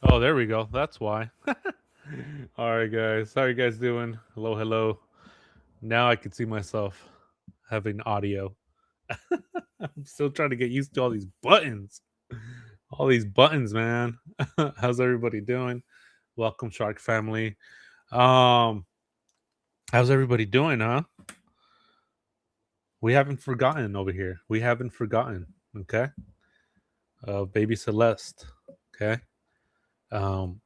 Oh, there we go. That's why. All right, guys. How are you guys doing? Hello, hello. Now I can see myself having audio. I'm still trying to get used to all these buttons. All these buttons, man. How's everybody doing? Welcome, Shark Family. Um, how's everybody doing, huh? We haven't forgotten over here. We haven't forgotten. Okay. Baby Celeste. Okay. Um,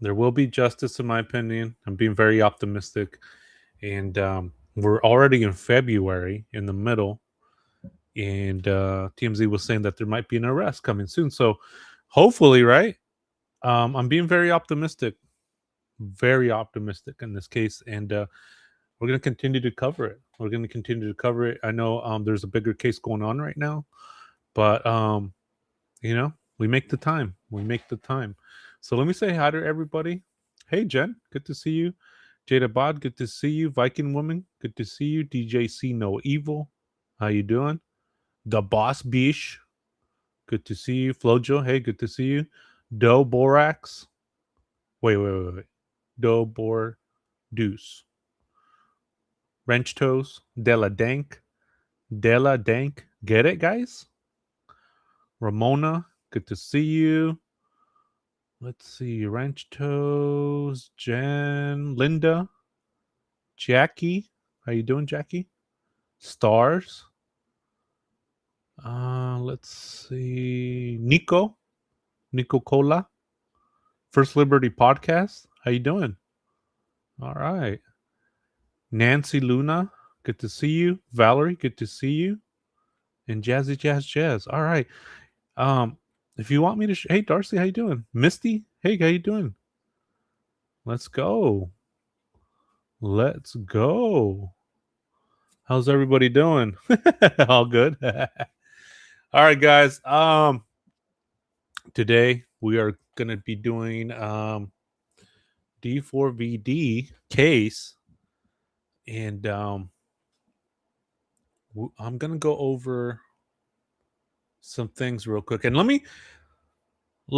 there will be justice, in my opinion. I'm being very optimistic. And we're already in February, in the middle, and TMZ was saying that there might be an arrest coming soon. So hopefully, right? I'm being very optimistic in this case, and we're going to continue to cover it. We're going to continue to cover it. I know there's a bigger case going on right now, but we make the time. We make the time. So let me say hi to everybody. Hey, Jen, good to see you. Jada Bod, good to see you. Viking Woman, good to see you. DJC No Evil, how you doing? The Boss Bish, good to see you. Flojo, hey, good to see you. Do Borax, wait. Do Bor Deuce. Wrench Toes, Della Dank. Get it, guys? Ramona, good to see you. Let's see. Wrench Toes, Jen, Linda, Jackie. How you doing, Jackie? Stars. Let's see. Nico Cola. First Liberty Podcast. How you doing? All right. Nancy Luna. Good to see you. Valerie. Good to see you. And Jazzy Jazz. All right. Um, if you want me to, hey Darcy, how you doing? Misty. Hey, how you doing? Let's go. Let's go. How's everybody doing? All good. All right, guys. Today we are gonna be doing D4VD case, and I'm gonna go over some things real quick. And let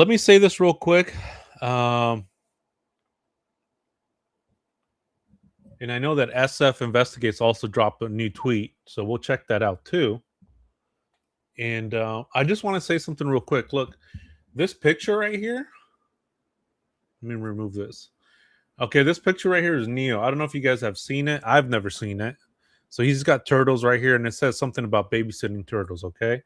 me say this real quick. Um, and I know that SF Investigates also dropped a new tweet, so we'll check that out too. And I just want to say something real quick. Look, this picture right here. Let me remove this. Okay, this picture right here is Neo. I don't know if you guys have seen it. I've never seen it. So he's got turtles right here, and it says something about babysitting turtles. Okay,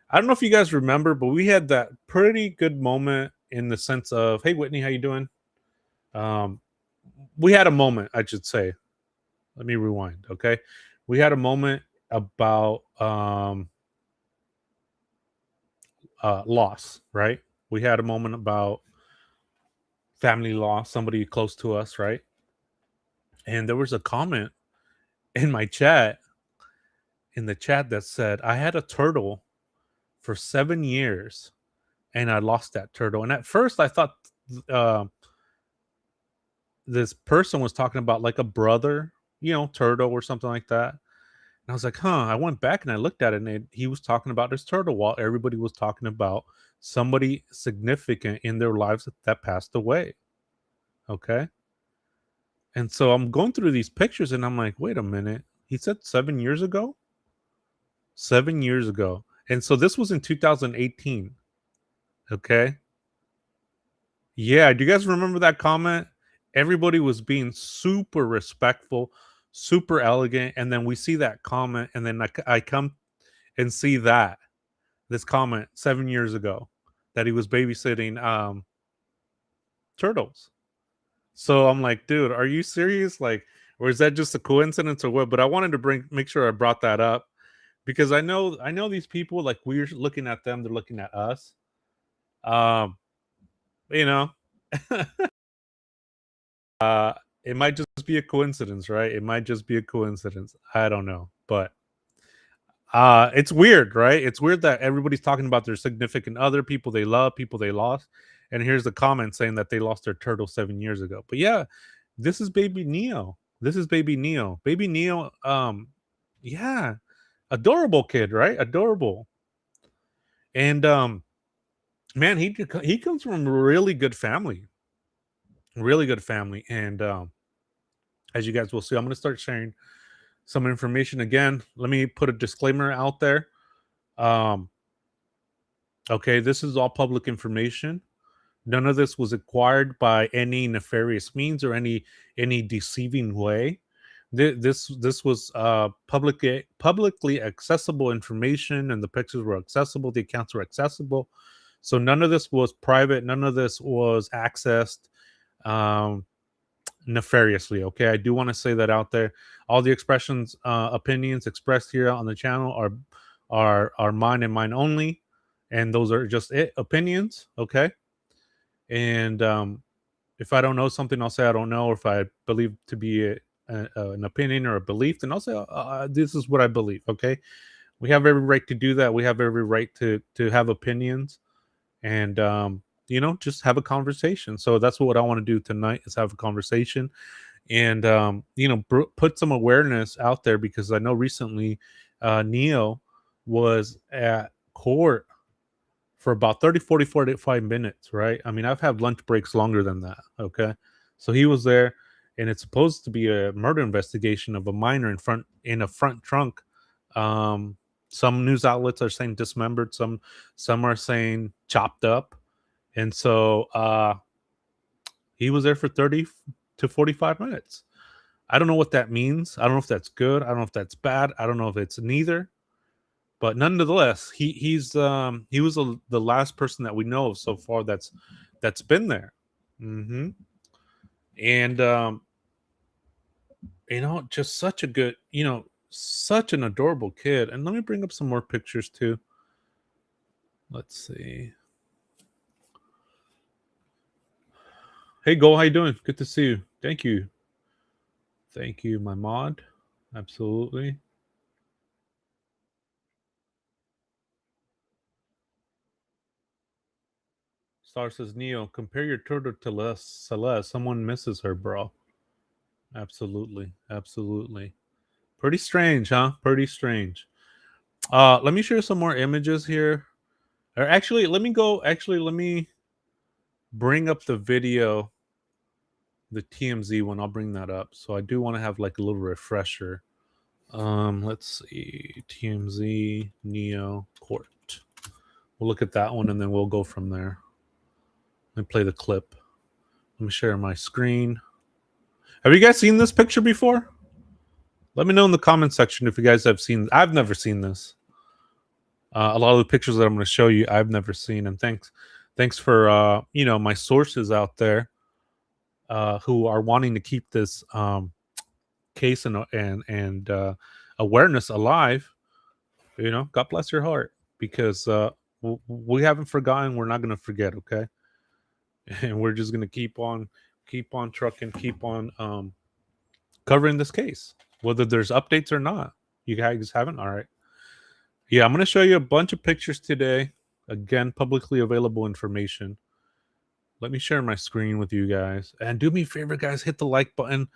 I don't know if you guys remember, but we had that pretty good moment in the sense of, "Hey, Whitney, how you doing?" Um, we had a moment, I should say. Let me rewind. Okay, we had a moment about loss, right? We had a moment about family loss, somebody close to us, right? And there was a comment in my chat, in the chat, that said, "I had a turtle for 7 years, and I lost that turtle." And at first, I thought uh, this person was talking about like a brother, turtle or something like that. And I was like, huh. I went back and I looked at it, and he was talking about his turtle while everybody was talking about somebody significant in their lives that passed away. Okay. And so I'm going through these pictures and I'm like, wait a minute. He said 7 years ago? 7 years ago. And so this was in 2018. Okay. Yeah. Do you guys remember that comment? Everybody was being super respectful, super elegant. And then we see that comment. And then I come and see this comment 7 years ago that he was babysitting turtles. So I'm like, dude, are you serious? Like, or is that just a coincidence or what? But I wanted to make sure I brought that up because I know these people, like, we're looking at them, they're looking at us. Um, you know, uh, it might just be a coincidence, right? It might just be a coincidence. I don't know, but it's weird, right? It's weird that everybody's talking about their significant other, people they love, people they lost, and here's the comment saying that they lost their turtle 7 years ago. But yeah, this is baby Neo. This is baby Neo. Baby Neo, yeah, adorable kid, right? Adorable. And man, he comes from a really good family, really good family, and as you guys will see, I'm going to start sharing some information again. Let me put a disclaimer out there. Um, okay, this is all public information. None of this was acquired by any nefarious means or any deceiving way. This was publicly accessible information, and the pictures were accessible. The accounts were accessible, so none of this was private. None of this was accessed um, nefariously. Okay, I do want to say that out there. All the expressions, opinions expressed here on the channel are mine and mine only, and those are just opinions. Okay, and if I don't know something, I'll say I don't know. Or if I believe to be an opinion or a belief, then I'll say this is what I believe. Okay, we have every right to do that. We have every right to have opinions, and just have a conversation. So that's what I want to do tonight is have a conversation, and put some awareness out there, because I know recently Neo was at court for about 30, 40, 45 minutes, right? I mean, I've had lunch breaks longer than that, okay? So he was there, and it's supposed to be a murder investigation of a minor in a front trunk. Some news outlets are saying dismembered, some are saying chopped up. And so he was there for 30 to 45 minutes. I don't know what that means. I don't know if that's good. I don't know if that's bad. I don't know if it's neither. But nonetheless, he was the last person that we know of so far that's been there. And just such a good, such an adorable kid. And let me bring up some more pictures too. Let's see. Hey, Go, how you doing? Good to see you. Thank you, my mod. Absolutely. Star says, Neo, compare your turtle to Celeste. Someone misses her, bro. Absolutely. Pretty strange, huh? Pretty strange. Let me share some more images here. Or actually, let me bring up the video, the TMZ one. I'll bring that up. So I do want to have like a little refresher. Let's see. TMZ Neo Court. We'll look at that one and then we'll go from there. Let me play the clip. Let me share my screen. Have you guys seen this picture before? Let me know in the comment section if you guys have seen. I've never seen this. A lot of the pictures that I'm going to show you, I've never seen. And thanks for my sources out there who are wanting to keep this case and awareness alive. God bless your heart, because we haven't forgotten. We're not going to forget. Okay, and we're just going to keep on trucking, keep on covering this case, whether there's updates or not. You guys haven't? All right. Yeah, I'm going to show you a bunch of pictures today. Again, publicly available information. Let me share my screen with you guys. And do me a favor, guys, hit the like button,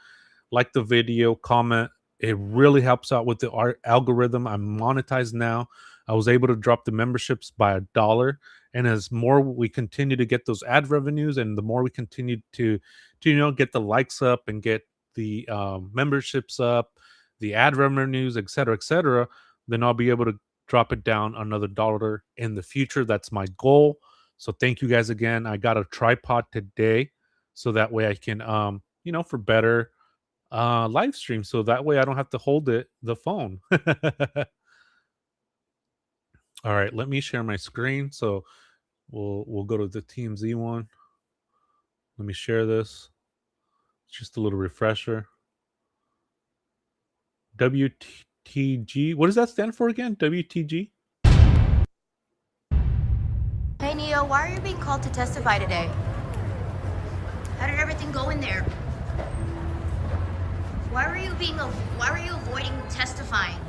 like the video, comment. It really helps out with the algorithm. I'm monetized now. I was able to drop the memberships by $1. And as more we continue to get those ad revenues, and the more we continue to get the likes up and get the memberships up, the ad revenues, etc., then I'll be able to drop it down another $1 in the future. That's my goal. So thank you guys again. I got a tripod today, so that way I can for better live stream, so that way I don't have to hold the phone. All right, let me share my screen. So we'll go to the TMZ one. Let me share this. Just a little refresher. WTG. What does that stand for again? WTG? Hey Neo, why are you being called to testify today? How did everything go in there? Why were you avoiding testifying?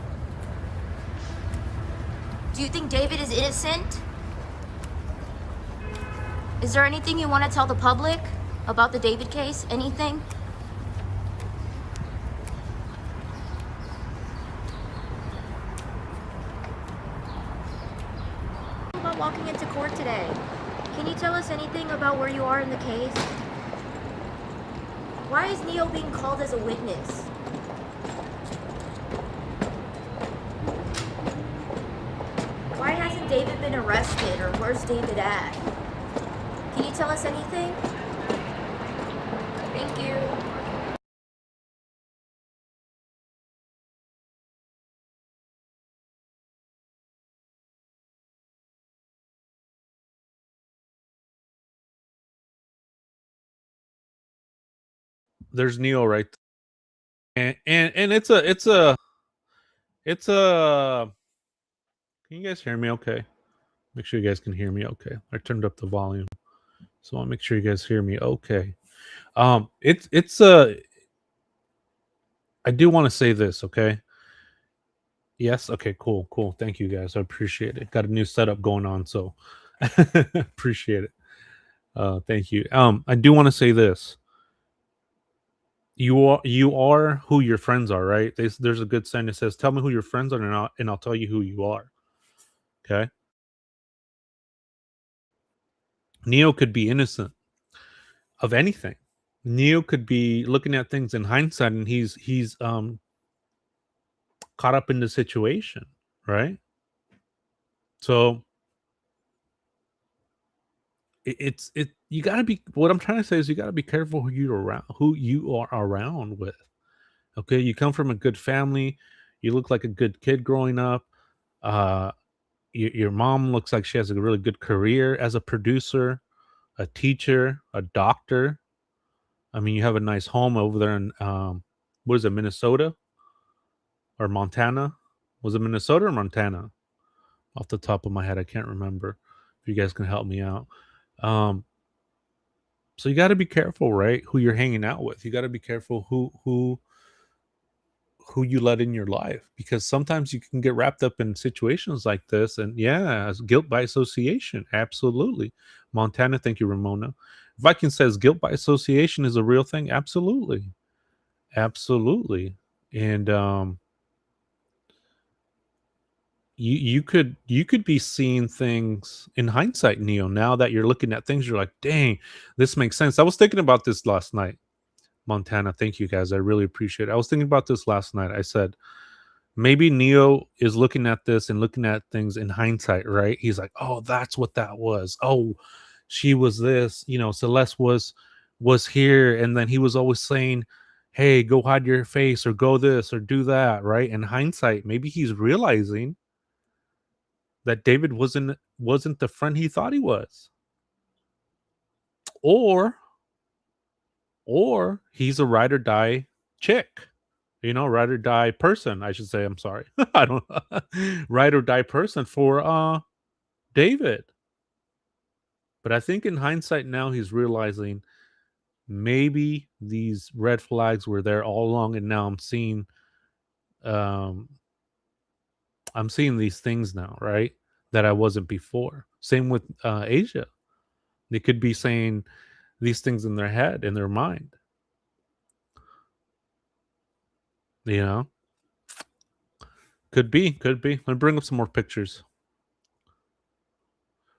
Do you think David is innocent? Is there anything you want to tell the public about the David case? Anything? About walking into court today. Can you tell us anything about where you are in the case? Why is Neo being called as a witness? Why hasn't David been arrested, or where's David at? Can you tell us anything? Thank you. There's Neo right and it's a can you guys hear me okay? Make sure you guys can hear me okay. I turned up the volume. So I'll make sure you guys hear me okay. It's I do want to say this, okay? Yes, okay, cool. Thank you guys. I appreciate it. Got a new setup going on, so appreciate it. Thank you. I do want to say this. You are who your friends are, right? There's a good saying that says, "Tell me who your friends are, and I'll tell you who you are." Okay. Neo could be innocent of anything. Neo could be looking at things in hindsight, and he's caught up in the situation, right? So it's you got to be. What I'm trying to say is you got to be careful who you are around with. Okay, you come from a good family. You look like a good kid growing up. Uh, your mom looks like she has a really good career as a producer, a teacher, a doctor. I mean, you have a nice home over there in what is it, Minnesota or Montana? Was it Minnesota or Montana? Off the top of my head, I can't remember. If you guys can help me out. Um, so you got to be careful, right? Who you're hanging out with. You got to be careful who you let in your life, because sometimes you can get wrapped up in situations like this, and yeah, it's guilt by association, absolutely. Montana, thank you, Ramona. Viking says guilt by association is a real thing, absolutely, absolutely. And you could be seeing things in hindsight, Neo. Now that you're looking at things, you're like, dang, this makes sense. I was thinking about this last night. Montana, thank you guys, I really appreciate it. I was thinking about this last night. I said, maybe Neo is looking at this and looking at things in hindsight, right? He's like, "Oh, that's what that was. Oh, she was this, Celeste was here." And then he was always saying, "Hey, go hide your face or go this or do that," right? In hindsight, maybe he's realizing that David wasn't the friend he thought he was. Or he's a ride or die chick. Ride or die person, I should say. I'm sorry. I don't ride or die person for David. But I think in hindsight now he's realizing maybe these red flags were there all along, and now um I'm seeing these things now, right? That I wasn't before. Same with Asia. They could be saying these things in their head, in their mind, you know? Could be. Let me bring up some more pictures.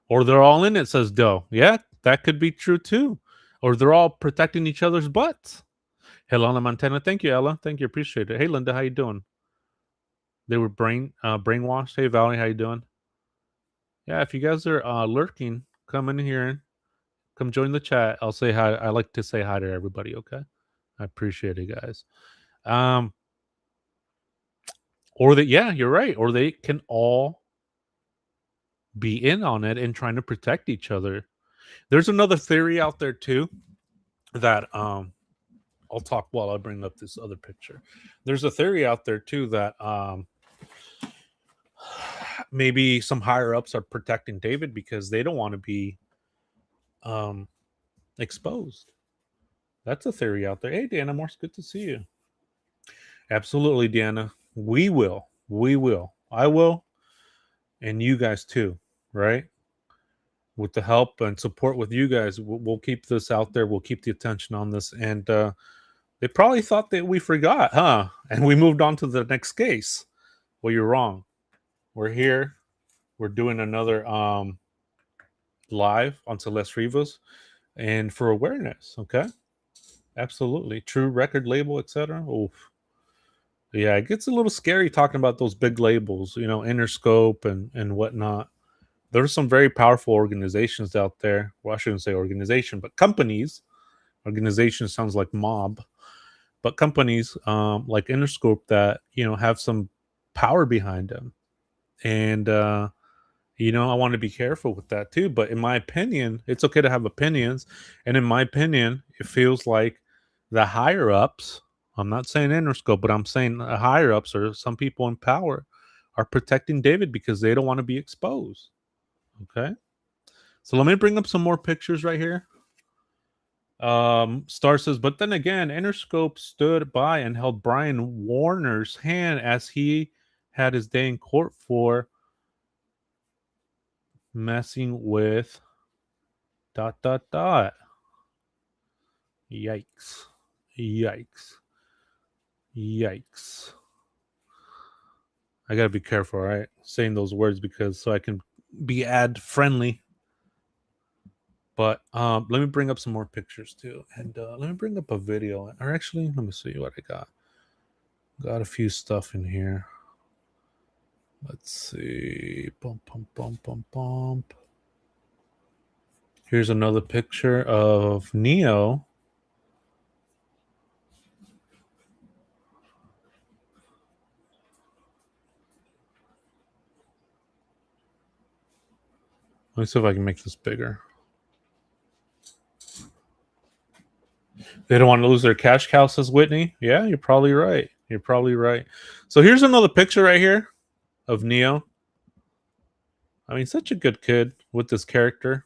Or they're all in it, says Doe. Yeah, that could be true too. Or they're all protecting each other's butts. Helena Montana, thank you, Ella. Thank you, appreciate it. Hey, Linda, how you doing? They were brainwashed. Hey, Valerie, how you doing? Yeah, if you guys are lurking, come in here and come join the chat. I'll say hi. I like to say hi to everybody. Okay, I appreciate it, guys. Um, or that, yeah, you're right. Or they can all be in on it and trying to protect each other. There's another theory out there too that I'll talk while I bring up this other picture. There's a theory out there too that maybe some higher ups are protecting David because they don't want to be um, exposed. That's a theory out there. Hey, Deanna Morse, good to see you. Absolutely, Deanna. We will. We will. I will. And you guys too, right? With the help and support with you guys, we'll keep this out there. We'll keep the attention on this. And they probably thought that we forgot, huh? And we moved on to the next case. Well, you're wrong. We're here. We're doing another live on Celeste Rivas and for awareness. Okay, absolutely. True record label, etc. Oof. Yeah, it gets a little scary talking about those big labels, Interscope and whatnot. There's some very powerful organizations out there. Well, I shouldn't say organization, but companies. Organization sounds like mob, but companies like Interscope that have some power behind them, and I want to be careful with that too. But in my opinion, it's okay to have opinions, and in my opinion, it feels like the higher ups. I'm not saying Interscope, but I'm saying the higher ups or some people in power are protecting David because they don't want to be exposed. Okay, so let me bring up some more pictures right here. Star says, but then again, Interscope stood by and held Brian Warner's hand as he had his day in court for messing with ... Yikes. Yikes. Yikes. I gotta be careful, right? Saying those words because so I can be ad friendly. But let me bring up some more pictures too. And let me bring up a video. Or actually, let me see what I got. Got a few stuff in here. Let's see. Bump, bump, bump, bump, bump. Here's another picture of Neo. Let me see if I can make this bigger. They don't want to lose their cash cow, says Whitney. Yeah, you're probably right. You're probably right. So here's another picture right here of Neo. I mean, such a good kid with this character.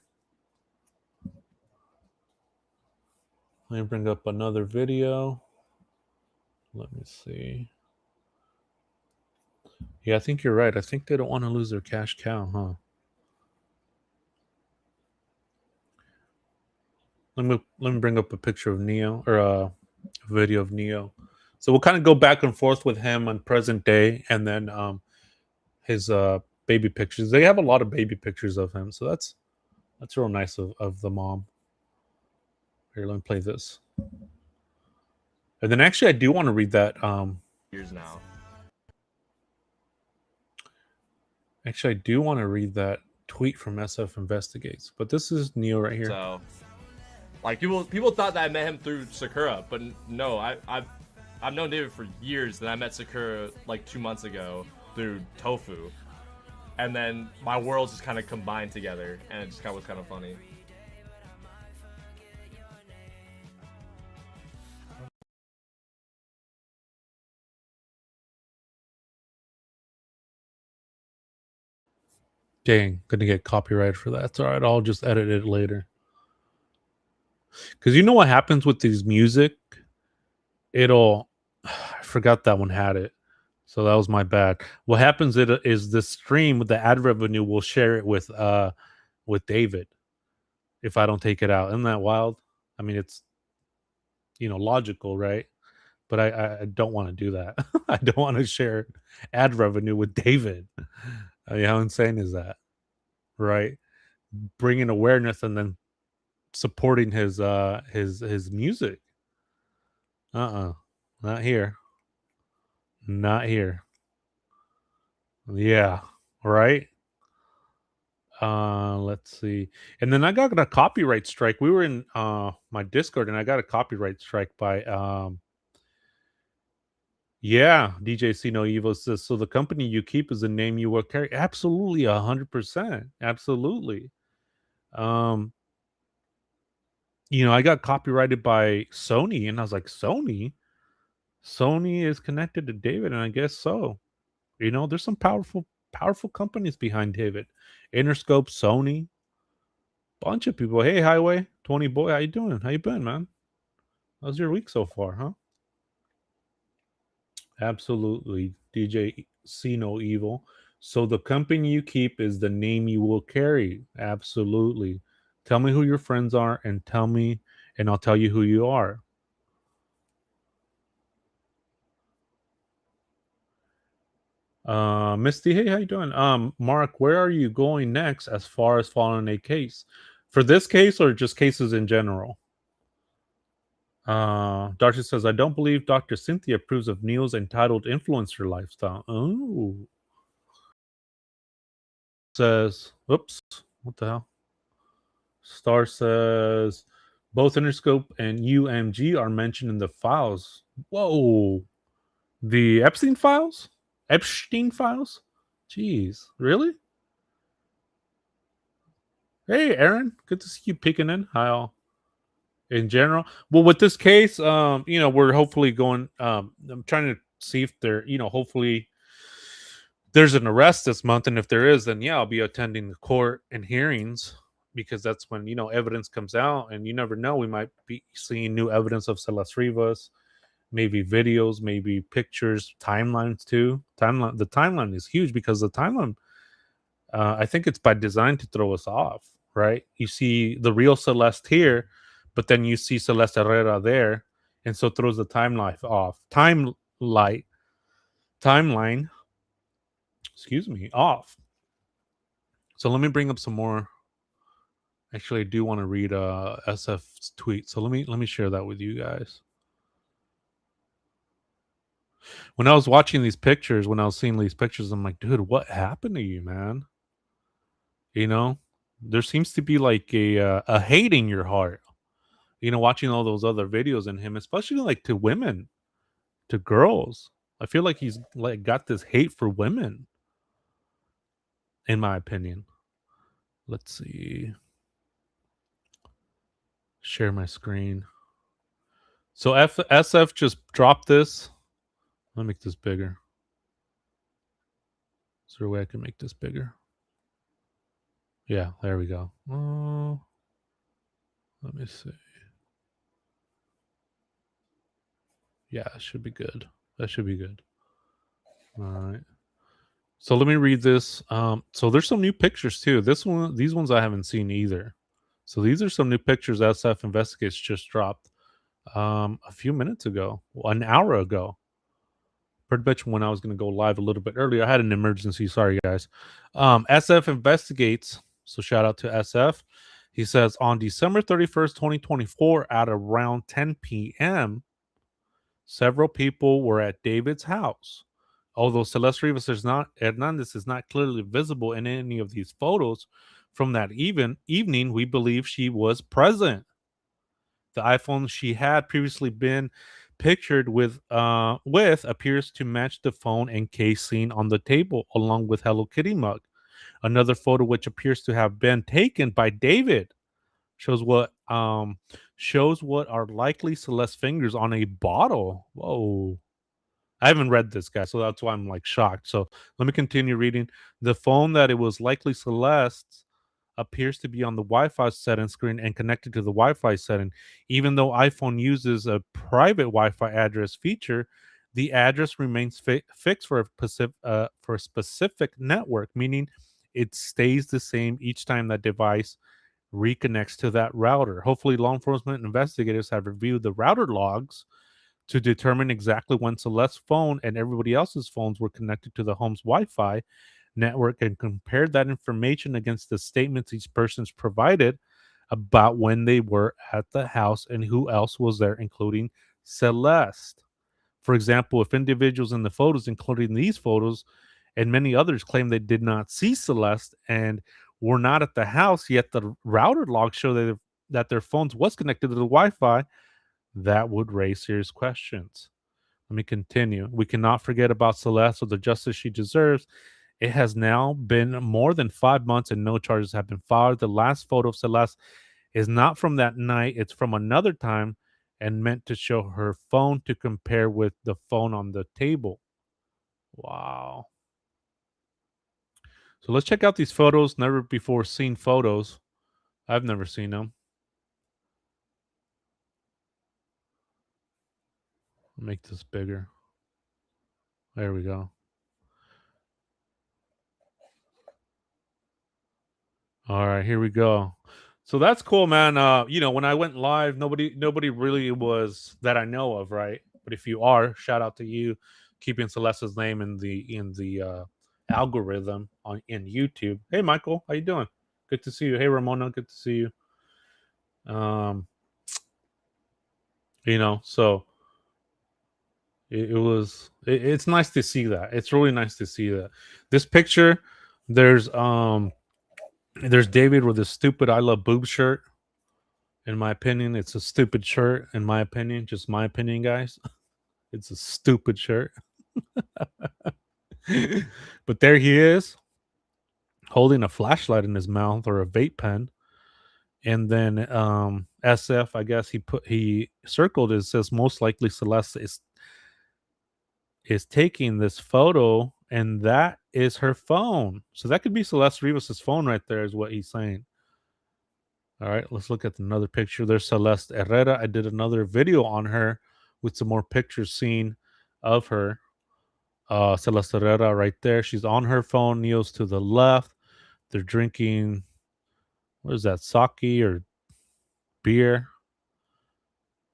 Let me bring up another video. Let me see. Yeah, I think you're right. I think they don't want to lose their cash cow, huh? Let me bring up a picture of Neo or a video of Neo. So we'll kind of go back and forth with him on present day, and then his baby pictures. They have a lot of baby pictures of him, so that's real nice of the mom. Here, let me play this. And then actually, I do want to read that. Years now. Actually, I do want to read that tweet from SF Investigates. But this is Neo right here. So, like people thought that I met him through Sakura, but no, I've known David for years. Then I met Sakura like 2 months ago through Tofu, and then my worlds just kind of combined together, and it just was kind of funny. Dang, gonna get copyrighted for that. It's all right. I'll just edit it later. Because you know what happens with these music? It'll. I forgot that one had it. So that was my bad. What happens is the stream with the ad revenue will share it with David if I don't take it out. Isn't that wild? I mean, it's logical, right? But I don't want to do that. I don't want to share ad revenue with David. How insane is that? Right? Bringing awareness and then supporting his music. Not here. Not here. Yeah, right. Let's see. And then I got a copyright strike. We were in my Discord and I got a copyright strike by yeah, DJ C No Evil says so the company you keep is the name you will carry. Absolutely, 100%. Absolutely. Um, I got copyrighted by Sony, and I was like, Sony? Sony is connected to David, and I guess so. There's some powerful companies behind David. Interscope, Sony, bunch of people. Hey, Highway 20 boy, how you doing? How you been, man? How's your week so far, huh? Absolutely, DJ See No Evil. So the company you keep is the name you will carry. Absolutely. Tell me who your friends are and I'll tell you who you are. Misty, hey, how you doing? Mark, where are you going next as far as following a case? For this case or just cases in general? Darcy says, I don't believe Dr. Cynthia approves of Neil's entitled influencer lifestyle. Oh. Says, oops, what the hell? Star says, both Interscope and UMG are mentioned in the files. Whoa. The Epstein files? Epstein files? Jeez, really? Hey, Aaron, good to see you peeking in. Hi, all. In general, well, with this case, we're hopefully going. I'm trying to see if there, hopefully there's an arrest this month, and if there is, then yeah, I'll be attending the court and hearings because that's when evidence comes out, and you never know, we might be seeing new evidence of Celeste Rivas, maybe videos, maybe pictures, timelines too. The timeline is huge because the timeline, I think it's by design to throw us off, right? You see the real Celeste here, but then you see Celeste Herrera there, and so it throws the timeline off. Timeline, excuse me, off. So let me bring up some more. Actually, I do want to read SF's tweet. So let me share that with you guys. When I was watching these pictures, when I was seeing these pictures, I'm like, dude, what happened to you, man? There seems to be like a hate in your heart. Watching all those other videos in him, especially like to women, to girls. I feel like he's like got this hate for women, in my opinion. Let's see. Share my screen. So SF just dropped this. Let me make this bigger. Is there a way I can make this bigger? Yeah, there we go. Let me see. Yeah, it should be good. That should be good. All right. So let me read this. So there's some new pictures too. These ones I haven't seen either. So these are some new pictures SF Investigates just dropped a few minutes ago, an hour ago. Pretty much when I was going to go live a little bit earlier. I had an emergency. Sorry, guys. SF Investigates. So shout out to SF. He says on December 31st, 2024, at around 10 p.m., several people were at David's house. Although Celeste Rivas Hernandez is not clearly visible in any of these photos from that evening, we believe she was present. The iPhone she had previously been pictured with appears to match the phone and case seen on the table, along with Hello Kitty mug. Another photo, which appears to have been taken by David, shows what are likely Celeste fingers on a bottle. Whoa. I haven't read this, guy, so that's why I'm like shocked. So let me continue reading. The phone that it was likely Celeste's appears to be on the Wi-Fi setting screen and connected to the Wi-Fi setting. Even though iPhone uses a private Wi-Fi address feature, the address remains fixed for a specific network, meaning it stays the same each time that device reconnects to that router. Hopefully, law enforcement investigators have reviewed the router logs to determine exactly when Celeste's phone and everybody else's phones were connected to the home's Wi-Fi network and compared that information against the statements each person's provided about when they were at the house and who else was there, including Celeste. For example, if individuals in the photos, including these photos and many others, claim they did not see Celeste and were not at the house, yet the router logs show that their phones was connected to the Wi-Fi, that would raise serious questions. Let me continue. We cannot forget about Celeste or the justice she deserves. It has now been more than 5 months and no charges have been filed. The last photo of Celeste is not from that night, it's from another time and meant to show her phone to compare with the phone on the table. Wow. So let's check out these photos. Never before seen photos. I've never seen them. Make this bigger. There we go. All right, here we go. So that's cool, man. When I went live, nobody really was that I know of, right? But if you are, shout out to you. keeping Celeste's name in the algorithm in YouTube. Hey, Michael, how you doing? Good to see you. Hey, Ramona, good to see you. So it's nice to see that. It's really nice to see that. This picture, there's David with his stupid "I love boobs" shirt. In my opinion, it's a stupid shirt. In my opinion, just my opinion, guys. It's a stupid shirt. But there he is, holding a flashlight in his mouth or a vape pen. And then SF, I guess he circled it. It says most likely Celeste is taking this photo, and that is her phone. So that could be Celeste Rivas's phone right there, is what he's saying. All right, let's look at another picture. There's Celeste Herrera. I did another video on her with some more pictures seen of her. Celeste Herrera right there. She's on her phone. Neo's to the left. They're drinking, what is that, sake or beer?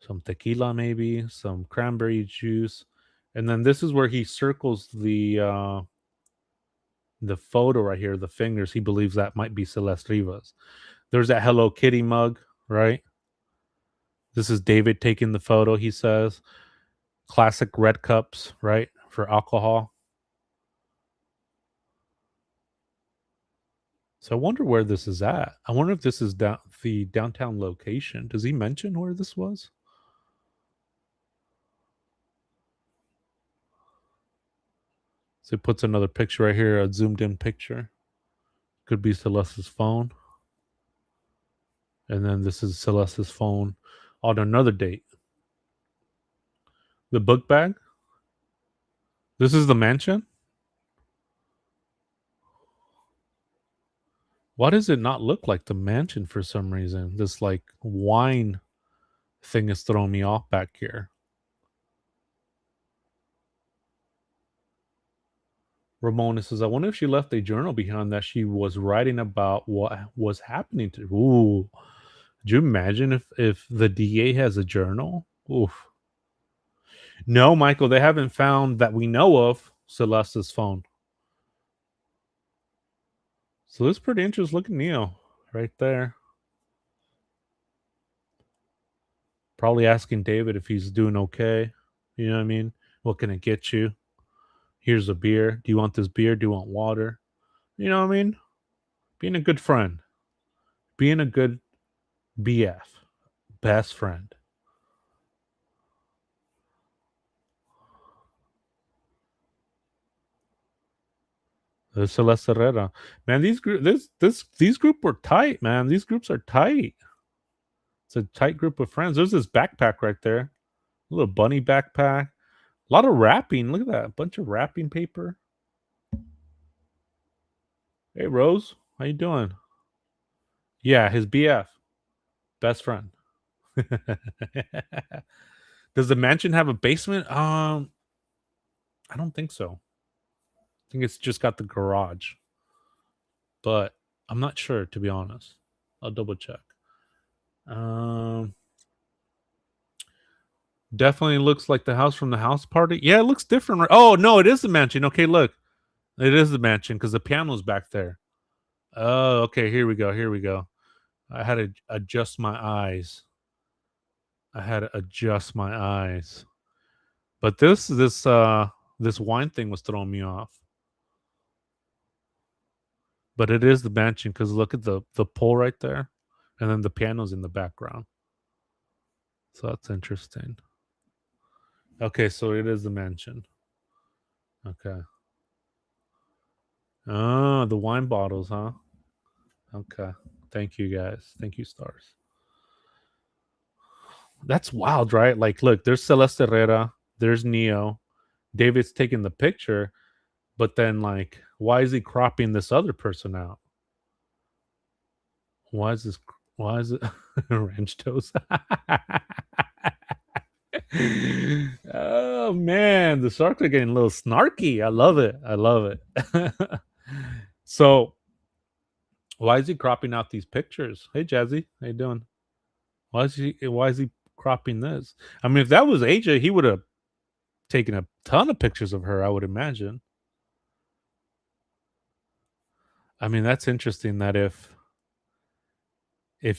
Some tequila, maybe, some cranberry juice. And then this is where he circles the photo right here, the fingers. He believes that might be Celeste Rivas. There's that Hello Kitty mug, right? This is David taking the photo, he says. Classic red cups, right? For alcohol. So I wonder where this is at. I wonder if this is the downtown location. Does he mention where this was? So he puts another picture right here, a zoomed in picture. Could be Celeste's phone. And then this is Celeste's phone on another date. The book bag. This is the mansion. Why does it not look like the mansion for some reason? This like wine thing is throwing me off back here. Ramona says, I wonder if she left a journal behind that she was writing about what was happening to. Ooh. Could you imagine if the DA has a journal? Oof. No, Michael, they haven't found that we know of Celeste's phone. So this is pretty interesting. Look at Neo right there. Probably asking David if he's doing okay. You know what I mean? What can it get you? Here's a beer. Do you want this beer? Do you want water? You know what I mean? Being a good friend. Being a good BF. Best friend. There's Celeste Herrera. Man, these group were tight, man. These groups are tight. It's a tight group of friends. There's this backpack right there. A little bunny backpack. A lot of wrapping. Look at that. A bunch of wrapping paper. Hey, Rose. How you doing? Yeah, his BF. Best friend. Does the mansion have a basement? I don't think so. I think it's just got the garage. But I'm not sure, to be honest. I'll double check. Definitely looks like the house from the house party. Yeah, it looks different. Right? Oh, no, it is the mansion. Okay, look. It is the mansion because the piano's back there. Oh, okay. Here we go. Here we go. I had to adjust my eyes. But this wine thing was throwing me off. But it is the mansion because look at the pole right there. And then the piano's in the background. So that's interesting. Okay, so it is the mansion. Okay. Oh, the wine bottles, huh? Okay. Thank you, guys. Thank you, stars. That's wild, right? Like, look, there's Celeste Herrera. There's Neo. David's taking the picture. But then, like, why is he cropping this other person out? Why is it ranch toast? Oh man, the sharks are getting a little snarky. I love it. So why is he cropping out these pictures? Hey Jazzy, how you doing? Why is he cropping this? I mean, if that was AJ, he would have taken a ton of pictures of her, I would imagine. I mean, that's interesting that if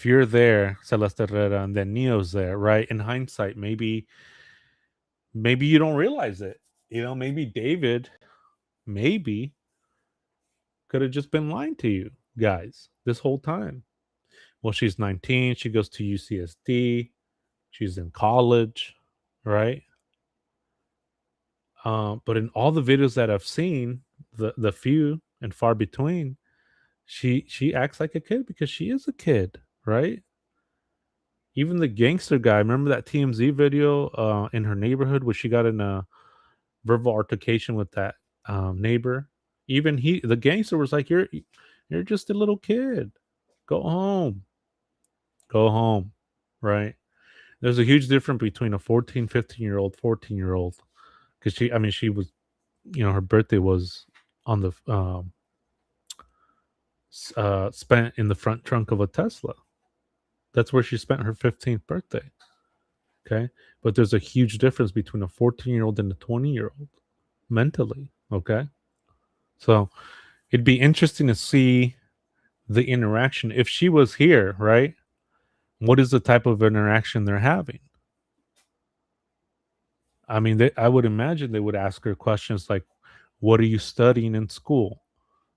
you're there, Celeste Herrera, and then Neo's there, right? In hindsight, maybe you don't realize it. Maybe David, maybe could have just been lying to you guys this whole time. Well, she's 19. She goes to UCSD. She's in college, right? But in all the videos that I've seen, the few and far between, she acts like a kid because she is a kid, right? Even the gangster guy, remember that TMZ video in her neighborhood where she got in a verbal altercation with that neighbor? Even the gangster was like, you're just a little kid. Go home. Go home. Right? There's a huge difference between a 14, 15-year-old, 14-year-old. Because she was, her birthday was on the spent in the front trunk of a Tesla. That's where she spent her 15th birthday. Okay. But there's a huge difference between a 14-year-old and a 20-year-old mentally. Okay. So it'd be interesting to see the interaction. If she was here, right? What is the type of interaction they're having? I mean, I would imagine they would ask her questions like, what are you studying in school?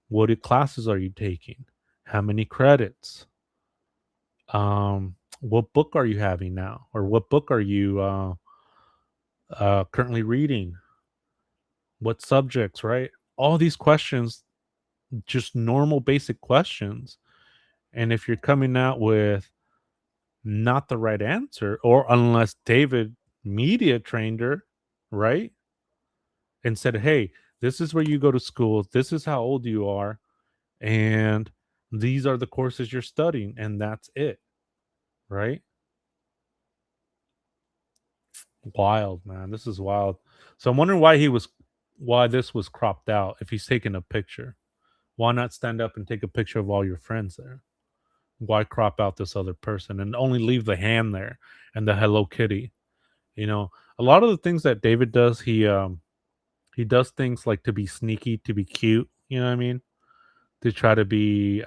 What classes are you taking? How many credits? What book are you having now? Or what book are you currently reading? What subjects, right? All these questions, just normal basic questions. And if you're coming out with not the right answer, or unless David media trained her, right? And said, hey, this is where you go to school. This is how old you are. And these are the courses you're studying. And that's it. Right? Wild, man. This is wild. So I'm wondering why this was cropped out if he's taking a picture. Why not stand up and take a picture of all your friends there? Why crop out this other person and only leave the hand there and the Hello Kitty? A lot of the things that David does, he does things like to be sneaky, to be cute, you know what I mean? To try to be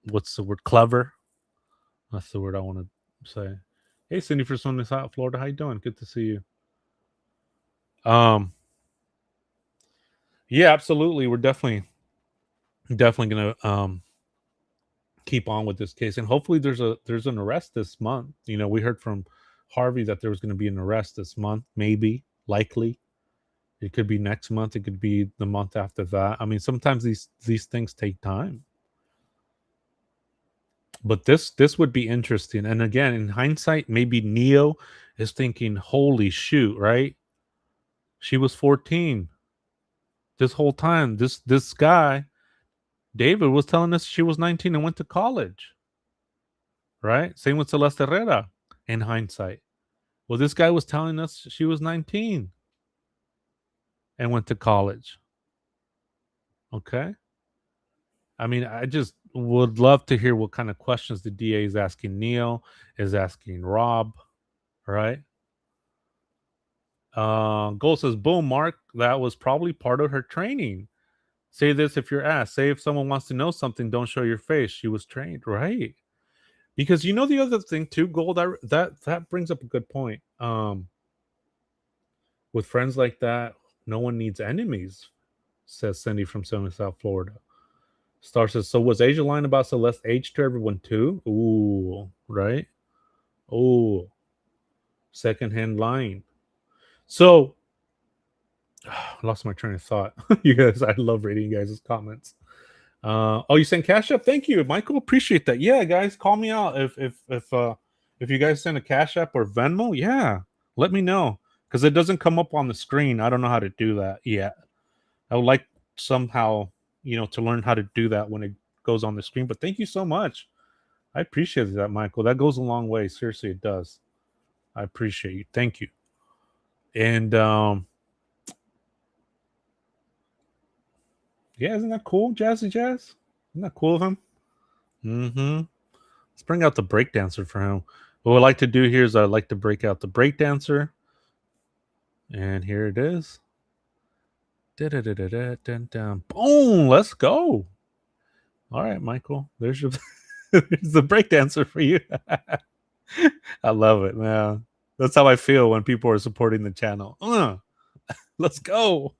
what's the word? Clever. That's the word I want to say. Hey, Cindy from South Florida, how you doing? Good to see you. Yeah, absolutely. We're definitely gonna keep on with this case, and hopefully there's an arrest this month. We heard from Harvey that there was going to be an arrest this month, maybe, likely. It could be next month. It could be the month after that. I mean, sometimes these things take time. But this would be interesting. And again, in hindsight, maybe Neo is thinking, "Holy shoot!" Right? She was 14 this whole time. This guy, David, was telling us she was 19 and went to college. Right? Same with Celeste Herrera. In hindsight, well, this guy was telling us she was 19 and went to college. Okay. I mean, I just would love to hear what kind of questions the DA is asking Neil, is asking Rob, right? Gold says, boom, Mark, that was probably part of her training. Say this if you're asked. Say if someone wants to know something, don't show your face. She was trained, right? Because the other thing too, Gold, that brings up a good point. With friends like that, no one needs enemies, says Cindy from South Florida. Star says, so was Asia lying about Celeste's age to everyone too? Ooh, right? Ooh, secondhand lying. So, I lost my train of thought. You guys, I love reading you guys' comments. You sent Cash App? Thank you, Michael. Appreciate that. Yeah, guys, call me out if you guys send a Cash App or Venmo. Yeah, let me know because it doesn't come up on the screen. I don't know how to do that yet. I would like somehow, to learn how to do that when it goes on the screen. But thank you so much. I appreciate that, Michael. That goes a long way. Seriously, it does. I appreciate you. Thank you. And yeah, isn't that cool, Jazzy Jazz? Isn't that cool of him? Mm-hmm. Let's bring out the breakdancer for him. What I like to do here is I like to break out the breakdancer. And here it is. Da-da-da-da-da-dun-dun. Boom! Let's go. All right, Michael. There's your there's the breakdancer for you. I love it, man. That's how I feel when people are supporting the channel. Let's go.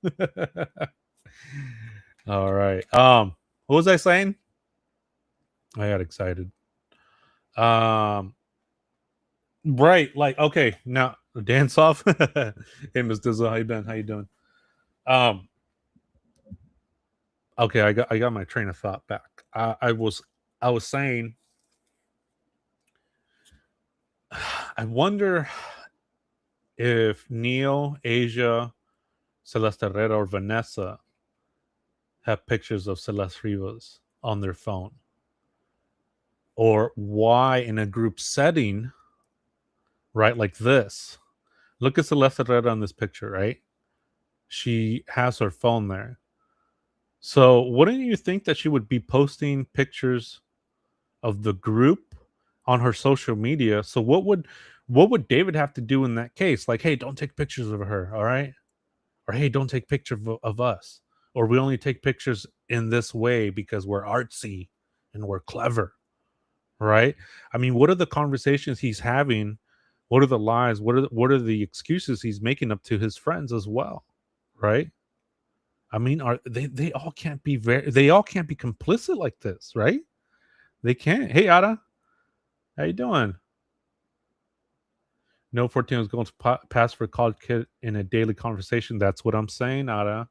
All right. What was I saying? I got excited. Right, like okay, now dance off. Hey, Miss Dizzle, how you been? How you doing? Um, okay, I got my train of thought back. I was saying, I wonder if Neil, Asia, Celeste Herrera, or Vanessa have pictures of Celeste Rivas on their phone, or why in a group setting, right, like this. Look at Celeste Herrera on this picture, right? She has her phone there. So wouldn't you think that she would be posting pictures of the group on her social media? So what would David have to do in that case? Like, hey, don't take pictures of her, all right? Or hey, don't take pictures of us. Or we only take pictures in this way because we're artsy and we're clever, right? I mean, what are the conversations he's having? What are the lies? What are the excuses he's making up to his friends as well, right? I mean, are they all can't be they all can't be complicit like this, right? They can't. Hey, Ada, how you doing? No 14 was going to pass for a college kid in a daily conversation. That's what I'm saying, Ada.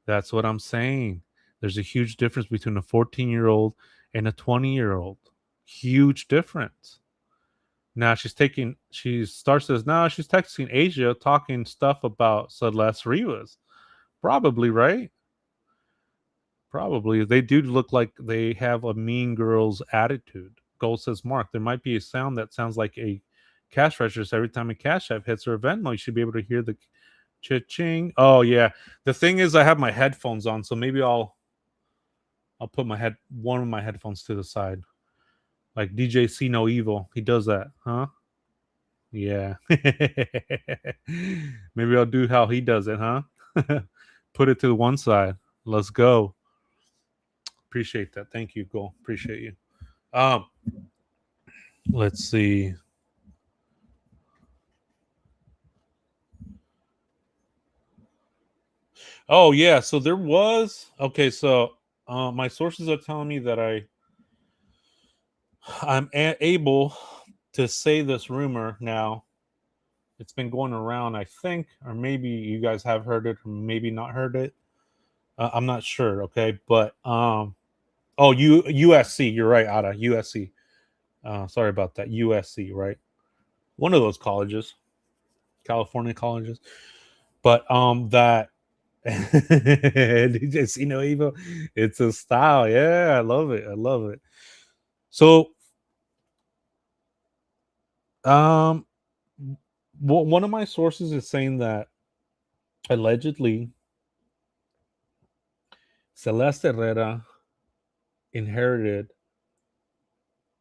That's what I'm saying. There's a huge difference between a 14-year-old and a 20-year-old. Huge difference. Now she starts as now she's texting Asia talking stuff about Celeste Rivas. Probably, right? Probably. They do look like they have a mean girl's attitude. Gold says, Mark, there might be a sound that sounds like a cash register every time a cash app hits or a Venmo. You should be able to hear the cha-ching. Oh, yeah. The thing is, I have my headphones on, so maybe I'll put one of my headphones to the side. Like DJ See No Evil. He does that, huh? Yeah. Maybe I'll do how he does it, huh? Put it to the one side. Let's go. Appreciate that. Thank you, Go. Appreciate you. Let's see. Oh yeah, so there was okay. So my sources are telling me that I'm able to say this rumor now. It's been going around, I think, or maybe you guys have heard it, or maybe not heard it. I'm not sure. Okay, but USC. You're right, Ada. USC. Sorry about that. USC, right? One of those colleges, California colleges. But that DJ See No Evil, it's a style. Yeah, I love it. I love it. So, one of my sources is saying that allegedly Celeste Herrera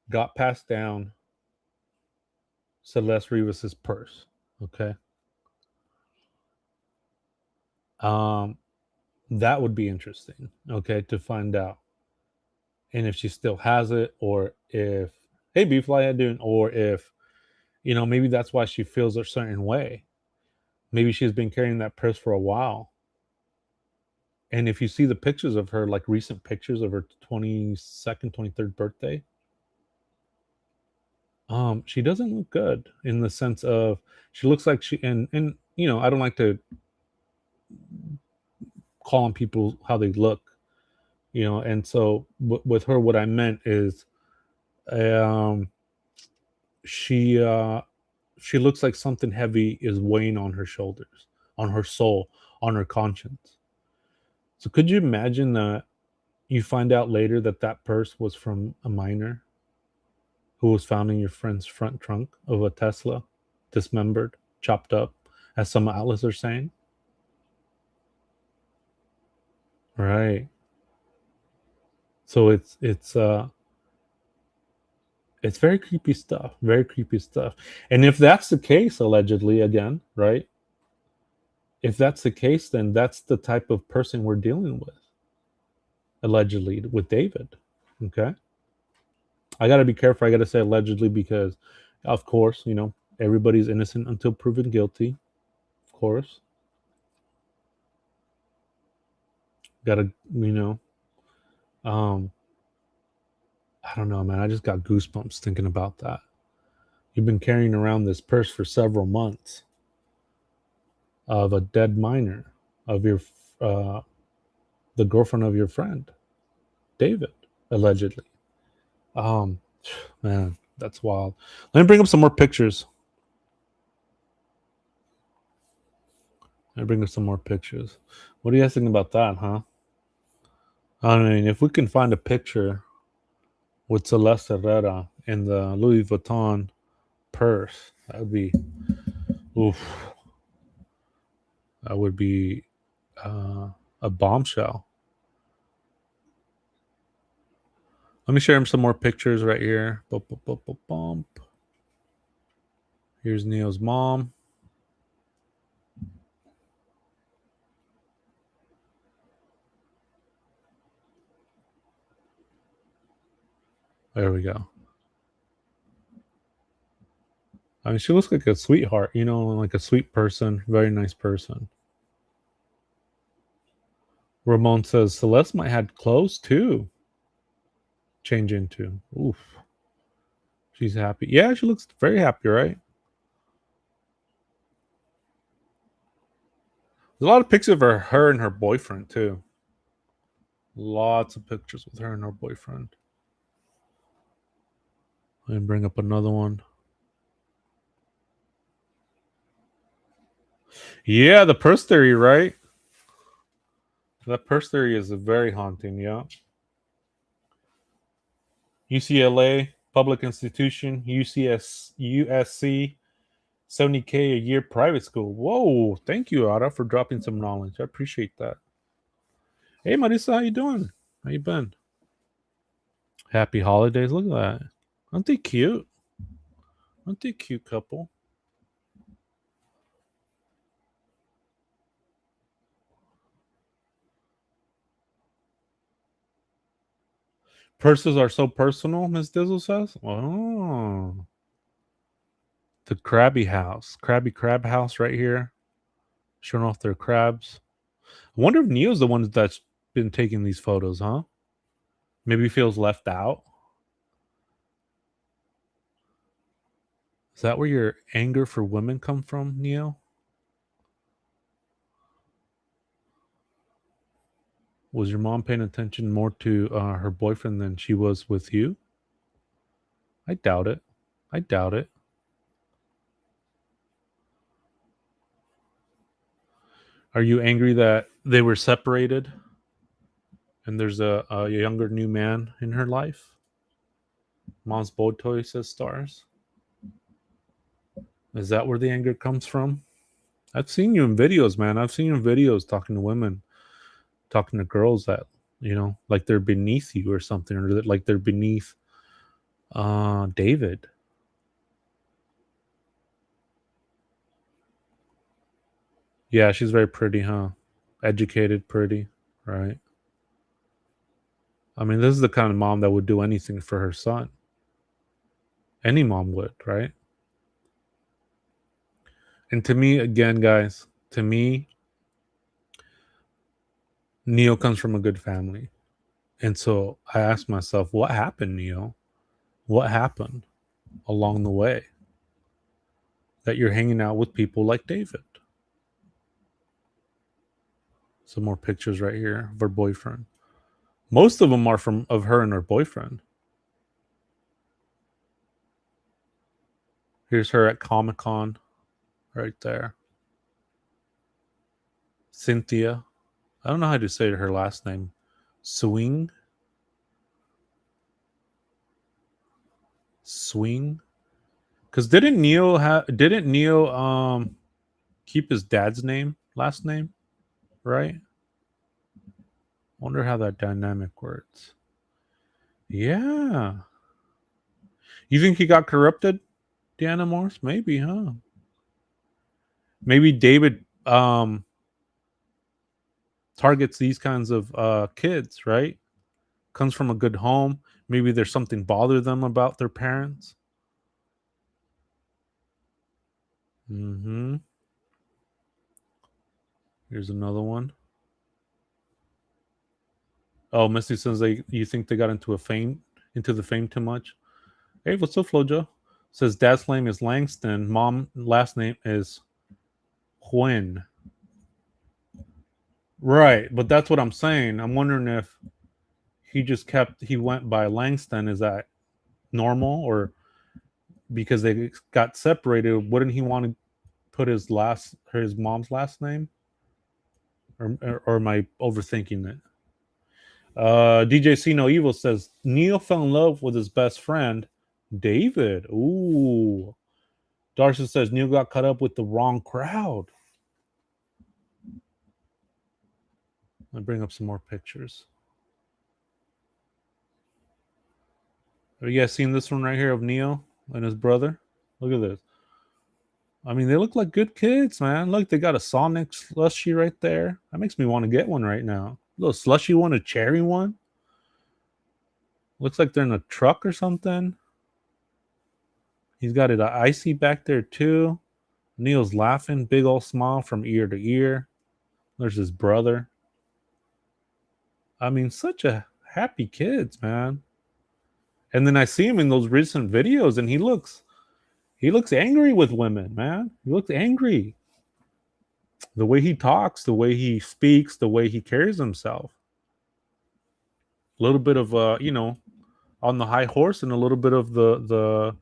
got passed down Celeste Rivas's purse. Okay. That would be interesting. Okay, to find out, and if she still has it, or if hey Beefly, how doing, or if maybe that's why she feels a certain way. Maybe she's been carrying that purse for a while. And if you see the pictures of her, like recent pictures of her 22nd, 23rd birthday, she doesn't look good in the sense of she looks like and I don't like to call on people how they look, and so with her, what I meant is um she looks like something heavy is weighing on her shoulders, on her soul, on her conscience. So could you imagine that you find out later that that purse was from a minor who was found in your friend's front trunk of a Tesla, dismembered, chopped up, as some outlets are saying? Right. So it's very creepy stuff. Very creepy stuff. And if that's the case, allegedly, again, right? if that's the case, then that's the type of person we're dealing with, allegedly, with David. Okay. I got to be careful. I got to say allegedly because, of course, everybody's innocent until proven guilty. Of course. Got to, um, I don't know, man. I just got goosebumps thinking about that. You've been carrying around this purse for several months of a dead minor, of uh, the girlfriend of your friend, David, allegedly. Um, Man, that's wild. Let me bring up some more pictures. Let me bring up some more pictures. What do you guys think about that, huh? I mean, if we can find a picture with Celeste Herrera in the Louis Vuitton purse, that would be, oof, that would be a bombshell. Let me share him some more pictures right here. Bump. Here's Neo's mom. There we go. I mean, she looks like a sweetheart, like a sweet person, very nice person. Ramon says Celeste might have clothes too. Change into. Oof. She's happy. Yeah, she looks very happy, right? There's a lot of pictures of her and her boyfriend too. Lots of pictures with her and her boyfriend. Let me bring up another one. Yeah, the purse theory, right? That purse theory is very haunting, yeah. UCLA, public institution, USC, 70K a year private school. Whoa, thank you, Ara, for dropping some knowledge. I appreciate that. Hey, Marisa, how you doing? How you been? Happy holidays. Look at that. Aren't they cute? Aren't they a cute couple? Purses are so personal, Miss Dizzle says. Oh. The Krabby House. Krabby Crab House right here. Showing off their crabs. I wonder if Neo's the one that's been taking these photos, huh? Maybe feels left out. Is that where your anger for women come from, Neo? Was your mom paying attention more to her boyfriend than she was with you? I doubt it. I doubt it. Are you angry that they were separated and there's a younger new man in her life? Mom's boy toy says stars. Is that where the anger comes from? I've seen you in videos, man. I've seen you in videos talking to women, talking to girls that, like they're beneath you or something, or that like they're beneath David. Yeah, she's very pretty, huh? Educated, pretty, right? I mean, this is the kind of mom that would do anything for her son. Any mom would, right? And to me, again, guys, to me, Neo comes from a good family. And so I asked myself, what happened, Neo? What happened along the way that you're hanging out with people like David? Some more pictures right here of her boyfriend. Most of them are of her and her boyfriend. Here's her at Comic-Con right there. Cynthia. I don't know how to say her last name. Swing. Because didn't Neo keep his dad's last name, right? Wonder how that dynamic works. Yeah. You think he got corrupted, Deanna Morse? Maybe, huh? Maybe David targets these kinds of kids, right? Comes from a good home. Maybe there's something bother them about their parents. Mm-hmm. Here's another one. Oh, Misty says you think they got into the fame too much. Hey, what's up, Flojo? Says dad's name is Langston, mom last name is Huen. Right, but that's what I'm saying. I'm wondering if he went by Langston. Is that normal, or because they got separated, wouldn't he want to put his mom's last name? Or am I overthinking it? DJ See No Evil says Neil fell in love with his best friend, David. Ooh. Darcy says Neil got caught up with the wrong crowd. I'll bring up some more pictures. Have you guys seen this one right here of Neil and his brother? Look at this. I mean, they look like good kids, man. Look, they got a Sonic slushie right there. That makes me want to get one right now. A little slushy one, a cherry one. Looks like they're in a truck or something. He's got it icy back there too. Neil's laughing, big old smile from ear to ear. There's his brother. I mean, such a happy kids, man. And then I see him in those recent videos, and he looks angry with women, man. He looks angry. The way he talks, the way he speaks, the way he carries himself. A little bit of on the high horse, and a little bit of the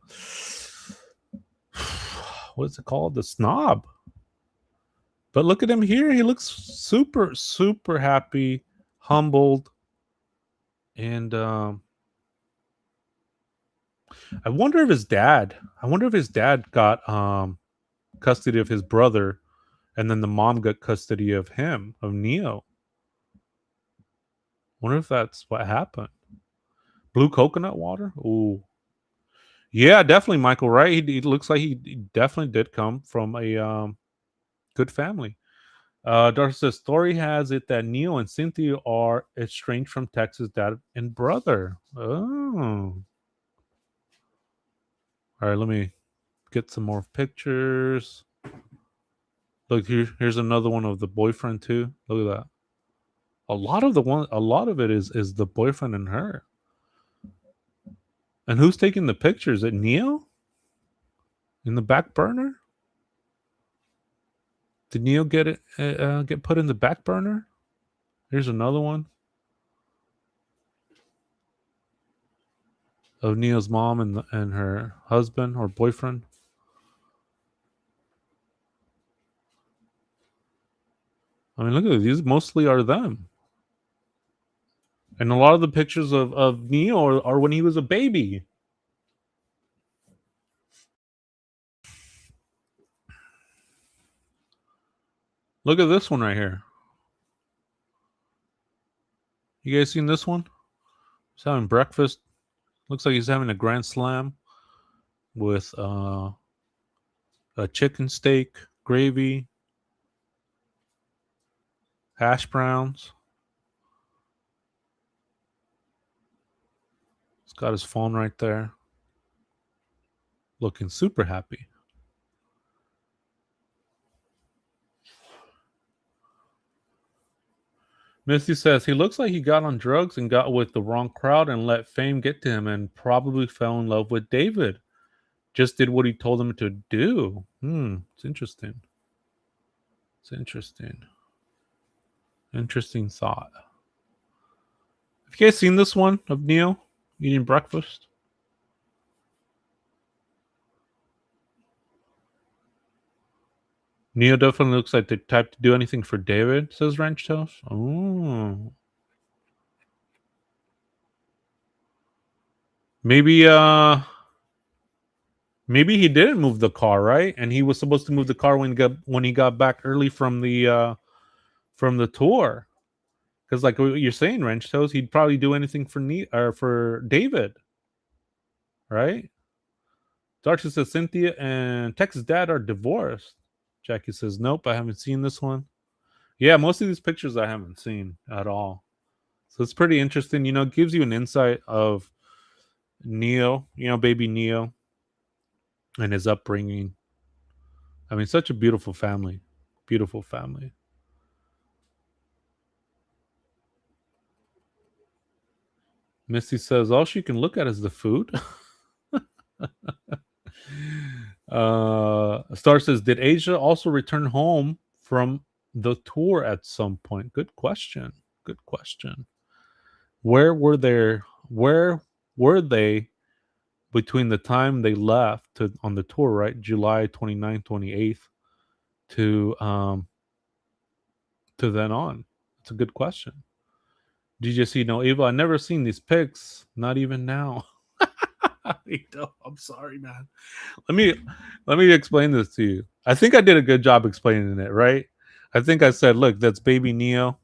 what is it called? The snob. But look at him here. He looks super, super happy, humbled. And I wonder if his dad got custody of his brother, and then the mom got custody of him, of Neo. Wonder if that's what happened. Blue coconut water? Ooh. Yeah, definitely, Michael, right? He looks like he definitely did come from a good family. Darcy says, story has it that Neil and Cynthia are estranged from Texas dad and brother. Oh. All right, let me get some more pictures. Look, here's another one of the boyfriend too. Look at that. A lot of it is the boyfriend and her. And who's taking the pictures? Is it Neil? In the back burner? Did Neil get put in the back burner? Here's another one of Neil's mom and her husband or boyfriend. I mean, look at these. Mostly are them. And a lot of the pictures of Neil are when he was a baby. Look at this one right here. You guys seen this one? He's having breakfast. Looks like he's having a grand slam with a chicken steak, gravy, hash browns. He's got his phone right there. Looking super happy. Misty says he looks like he got on drugs and got with the wrong crowd and let fame get to him and probably fell in love with David. Just did what he told him to do. It's interesting. It's interesting. Interesting thought. Have you guys seen this one of Neil eating breakfast? Neo definitely looks like the type to do anything for David, says Ranch Toast. Oh. Maybe he didn't move the car, right? And he was supposed to move the car when he got back early from the tour. Because like what you're saying, Ranch Toast, he'd probably do anything for David. Right? Darcy says Cynthia and Texas dad are divorced. Jackie says, nope, I haven't seen this one. Yeah, most of these pictures I haven't seen at all. So it's pretty interesting. It gives you an insight of Neo, baby Neo, and his upbringing. I mean, such a beautiful family. Beautiful family. Misty says all she can look at is the food. Star says, did Asia also return home from the tour at some point? Good question. Good question. Where were they between the time they left on the tour, right? July 29th, 28th to then on? It's a good question. Did you see no Eva? I never seen these pics, not even now. I'm sorry, man. Let me explain this to you. I think I did a good job explaining it, right? I think I said, look, that's baby Neo.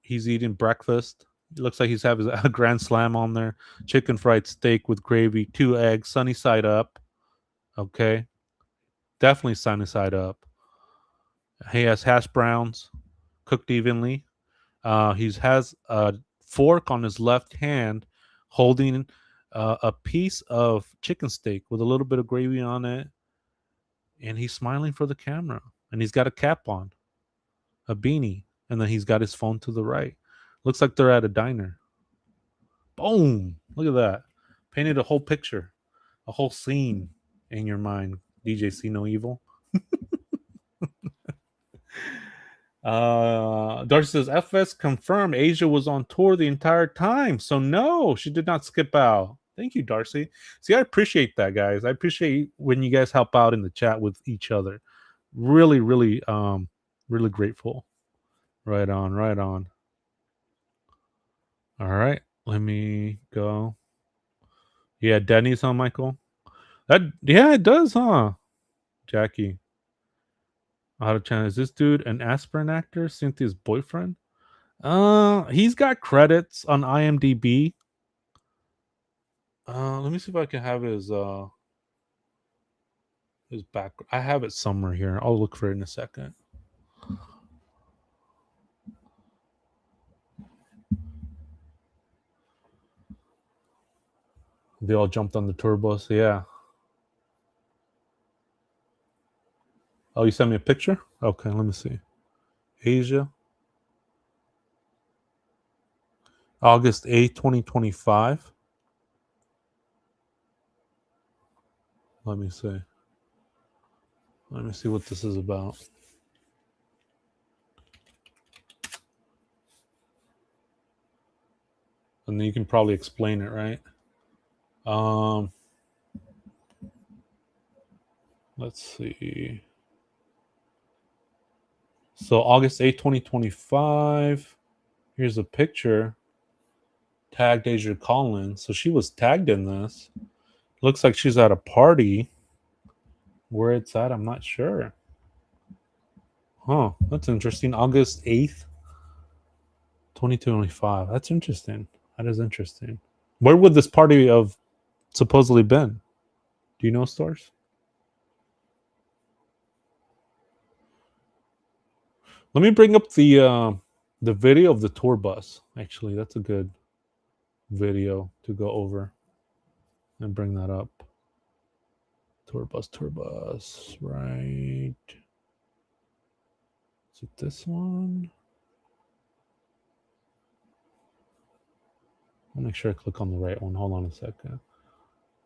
He's eating breakfast. It looks like he's having a grand slam on there. Chicken fried steak with gravy, 2 eggs, sunny side up. Okay. Definitely sunny side up. He has hash browns cooked evenly. He has a fork on his left hand holding a piece of chicken steak with a little bit of gravy on it. And he's smiling for the camera. And he's got a cap on, a beanie. And then he's got his phone to the right. Looks like they're at a diner. Boom. Look at that. Painted a whole picture, a whole scene in your mind. DJ See No Evil. Darcy says FS confirmed Asia was on tour the entire time. So no, she did not skip out. Thank you, Darcy. See, I appreciate that, guys. I appreciate when you guys help out in the chat with each other. Really, really, really grateful. Right on, right on. All right, let me go. Yeah, Denny's on Michael. Yeah, it does, huh? Jackie. Out of channel. Is this dude an aspirin actor? Cynthia's boyfriend? He's got credits on IMDb. Let me see if I can have his back. I have it somewhere here. I'll look for it in a second. They all jumped on the tour bus. Yeah. Oh, you sent me a picture? Okay, let me see. Asia. August 8th, 2025. Let me see. Let me see what this is about. And then you can probably explain it, right? Let's see. So August 8th, 2025. Here's a picture. Tagged Asia Collins. So she was tagged in this. Looks like she's at a party. Where it's at, I'm not sure. Huh, that's interesting. August 8th, 2025. That's interesting. That is interesting. Where would this party have supposedly been? Do you know, Stars? Let me bring up the video of the tour bus. Actually, that's a good video to go over and bring that up. Tour bus, right? Is it this one? I'll make sure I click on the right one. Hold on a second.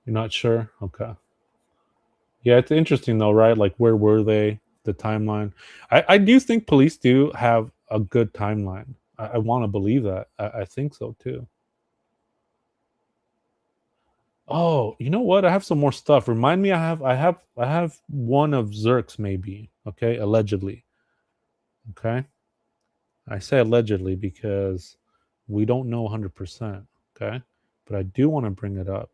You're not sure? Okay. Yeah, it's interesting though, right? Like, where were they? The timeline. I do think police do have a good timeline. I want to believe that. I think so too. Oh, you know what? I have some more stuff. Remind me. I have one of Zerk's maybe. Okay, allegedly. Okay, I say allegedly because we don't know 100%. Okay, but I do want to bring it up.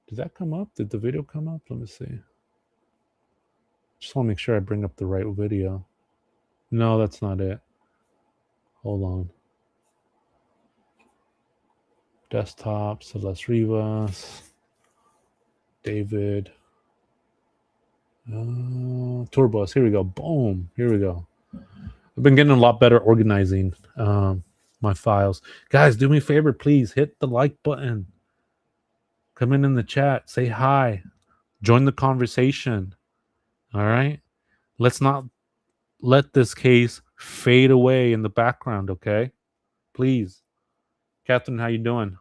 Did that come up? Did the video come up? Let me see. Just want to make sure I bring up the right video. No, that's not it. Hold on. Desktop, Celeste Rivas, David. Tour bus. Here we go. Boom. Here we go. I've been getting a lot better organizing my files. Guys, do me a favor, please. Hit the like button. Come in the chat. Say hi. Join the conversation. All right. Let's not let this case fade away in the background, okay? Please. Catherine, how you doing?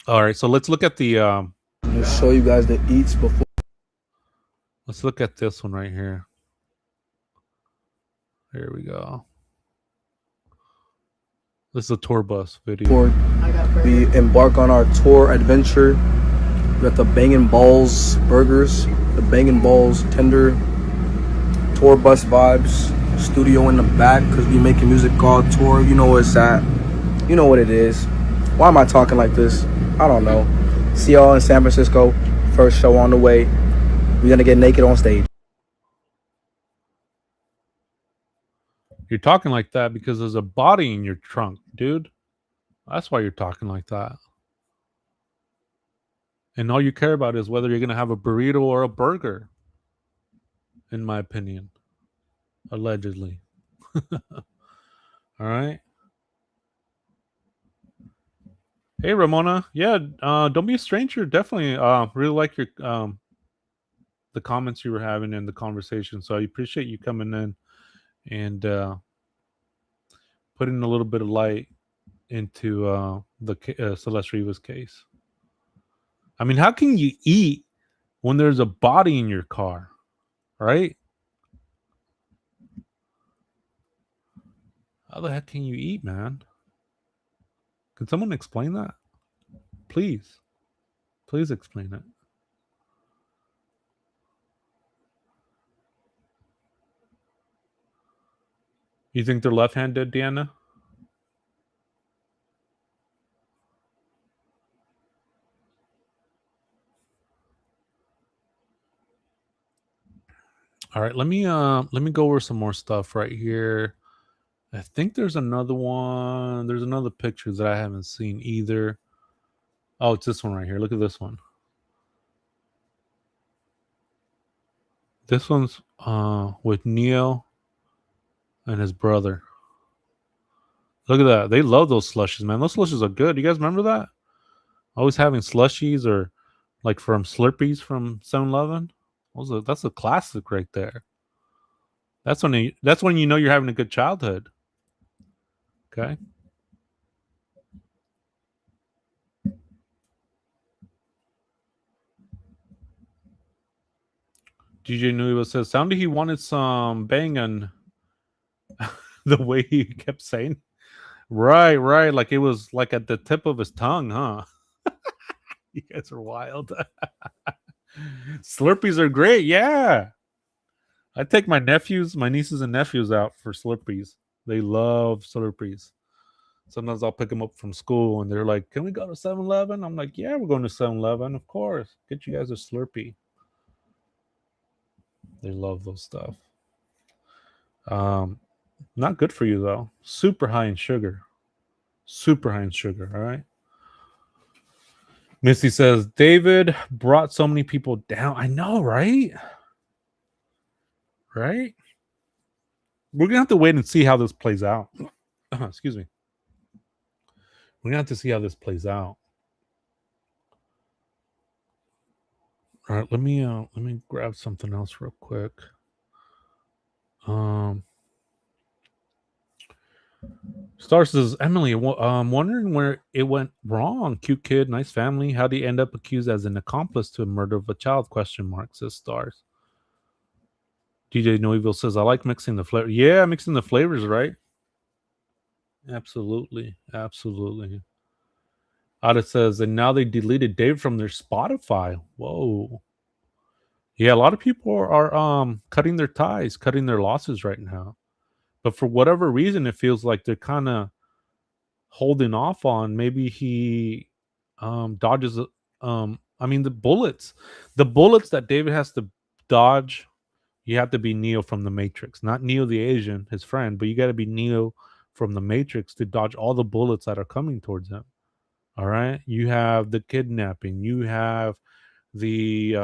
All right, so let's look at the I'm gonna show you guys the eats before. let's look at this one right here. Here we go. This is a tour bus video. Before we embark on our tour adventure, we got the Bangin' Balls burgers, the Bangin' Balls tender, tour bus vibes, studio in the back because we making music called Tour. You know where it's at. You know what it is. Why am I talking like this? I don't know. See y'all in San Francisco. First show on the way. We're gonna get naked on stage. You're talking like that because there's a body in your trunk, dude. That's why you're talking like that. And all you care about is whether you're going to have a burrito or a burger, in my opinion. Allegedly. All right. Hey, Ramona. Yeah, don't be a stranger. Definitely really like your the comments you were having in the conversation. So I appreciate you coming in and putting a little bit of light into the Celeste Rivas case. I mean, how can you eat when there's a body in your car, right? How the heck can you eat, man? Can someone explain that? Please. Please explain it. You think they're left-handed, Deanna? All right, let me go over some more stuff right here. I think there's another one. There's another picture that I haven't seen either. Oh, it's this one right here. Look at this one. This one's with Neo and his brother. Look at that. They love those slushies, man. Those slushies are good. You guys remember that? Always having slushies or like from Slurpees from 7-Eleven. That's a classic right there. That's when you know you're having a good childhood. Okay. DJ Nueva says, sounded he wanted some banging the way he kept saying. Right. Like it was like at the tip of his tongue, huh? You guys are wild. Slurpees are great. Yeah. I take my nieces and nephews out for Slurpees. They love Slurpees. Sometimes I'll pick them up from school and they're like, can we go to 7-Eleven? I'm like, yeah, we're going to 7-Eleven. Of course. Get you guys a Slurpee. They love those stuff. Not good for you, though. Super high in sugar. Super high in sugar, all right? Misty says, David brought so many people down. I know, right? Right? We're going to have to wait and see how this plays out. Excuse me. We're going to have to see how this plays out. All right, let me grab something else real quick. Star says, Emily, I'm wondering where it went wrong. Cute kid, nice family. How did he end up accused as an accomplice to a murder of a child? Question mark, says Stars. DJ Noeville says, I like mixing the flavor. Yeah, mixing the flavors, right? Absolutely. Ada says, and now they deleted Dave from their Spotify. Whoa. Yeah, a lot of people are cutting their ties, cutting their losses right now. But for whatever reason, it feels like they're kind of holding off on. Maybe he dodges. I mean, the bullets that David has to dodge. You have to be Neo from the Matrix, not Neo the Asian, his friend, but you got to be Neo from the Matrix to dodge all the bullets that are coming towards him. All right, you have the kidnapping, you have the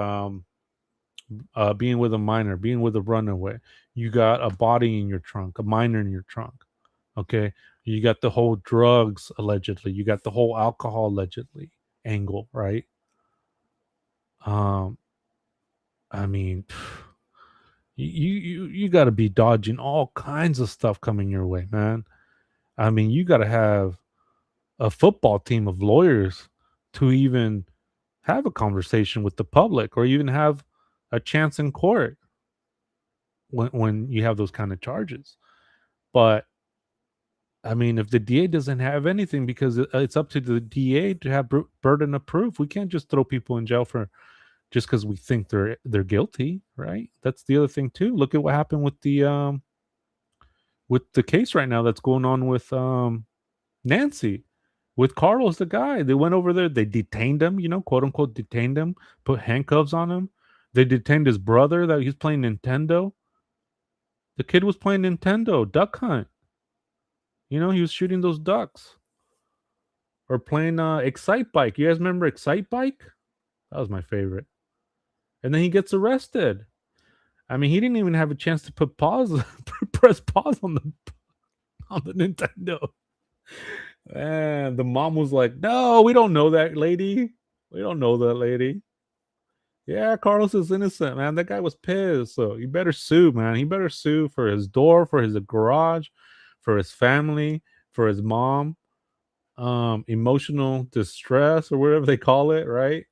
being with a minor, being with a runaway. You got a body in your trunk, a minor in your trunk. Okay. You got the whole drugs allegedly. You got the whole alcohol allegedly angle, right? Um, I mean, you got to be dodging all kinds of stuff coming your way, man. I mean, you got to have a football team of lawyers to even have a conversation with the public or even have a chance in court when you have those kind of charges. But I mean, if the DA doesn't have anything, because it's up to the DA to have burden of proof, we can't just throw people in jail for just because we think they're guilty, right? That's the other thing too. Look at what happened with the case right now that's going on with Nancy, with Carlos, the guy. They went over there, they detained him, quote unquote detained him, put handcuffs on him. They detained his brother that he's playing Nintendo. The kid was playing Nintendo, Duck Hunt. He was shooting those ducks or playing Excite Bike. You guys remember Excite Bike? That was my favorite. And then he gets arrested. I mean, he didn't even have a chance to put pause, press pause on the Nintendo. And the mom was like, "No, we don't know that lady. We don't know that lady." Yeah, Carlos is innocent, man. That guy was pissed. So you better sue, man. He better sue for his door, for his garage, for his family, for his mom. Emotional distress or whatever they call it, right?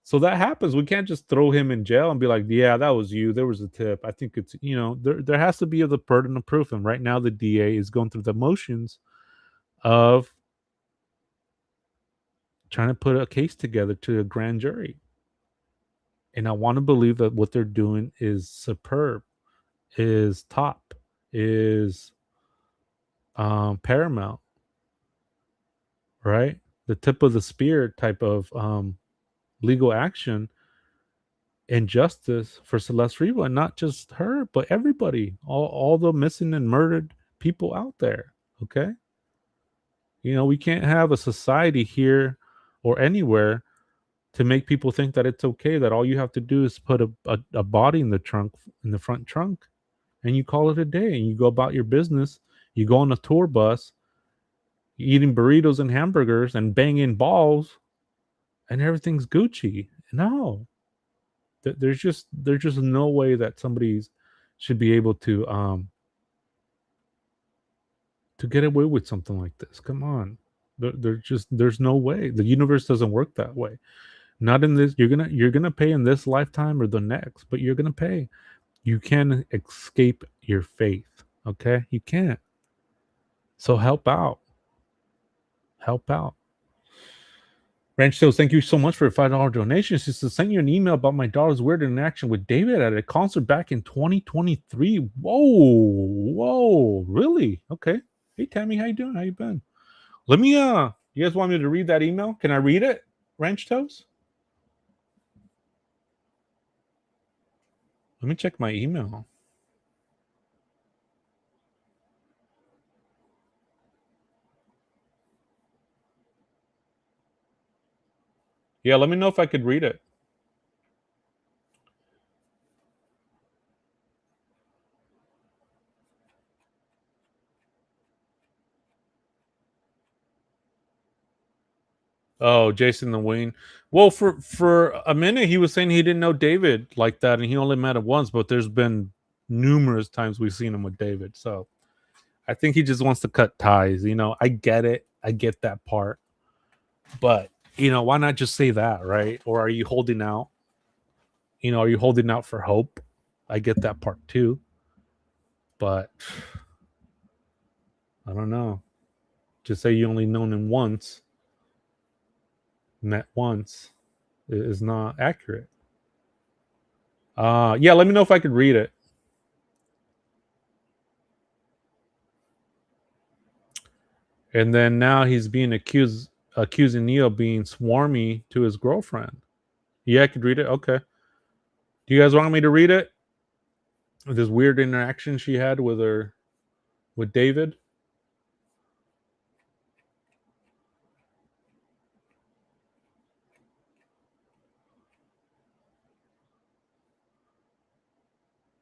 So that happens. We can't just throw him in jail and be like, "Yeah, that was you. There was a tip." I think it's there has to be the burden of proof, and right now the DA is going through the motions of trying to put a case together to a grand jury. And I want to believe that what they're doing is superb, is top, is paramount, right? The tip of the spear type of legal action and justice for Celeste Riva, and not just her, but everybody, all the missing and murdered people out there. Okay. We can't have a society here or anywhere to make people think that it's okay, that all you have to do is put a body in the front trunk, and you call it a day and you go about your business. You go on a tour bus eating burritos and hamburgers and banging balls and everything's Gucci. No, there's just no way that somebody should be able to get away with something like this. Come on. There's no way. The universe doesn't work that way. Not in this. You're gonna pay in this lifetime or the next, but you're gonna pay. You can't escape your faith. Okay, you can't. So help out. Help out. Ranch Tales, thank you so much for a $5 donation. She says, sent you an email about my daughter's weird interaction with David at a concert back in 2023. Whoa, really? Okay. Hey Tammy, how you doing? How you been? Let me you guys want me to read that email? Can I read it, Ranch Toes? Let me check my email. Yeah, let me know if I could read it. Oh, Jason the Wayne. Well, for a minute he was saying he didn't know David like that, and he only met him once. But there's been numerous times we've seen him with David. So I think he just wants to cut ties. I get it. I get that part. But why not just say that, right? Or are you holding out? Are you holding out for hope? I get that part too. But I don't know. Just say you only known him once, met once, is not accurate. Yeah, let me know if I could read it. And then now he's being accusing Neo of being swarmy to his girlfriend. Yeah, I could read it. Okay. Do you guys want me to read it? This weird interaction she had with David.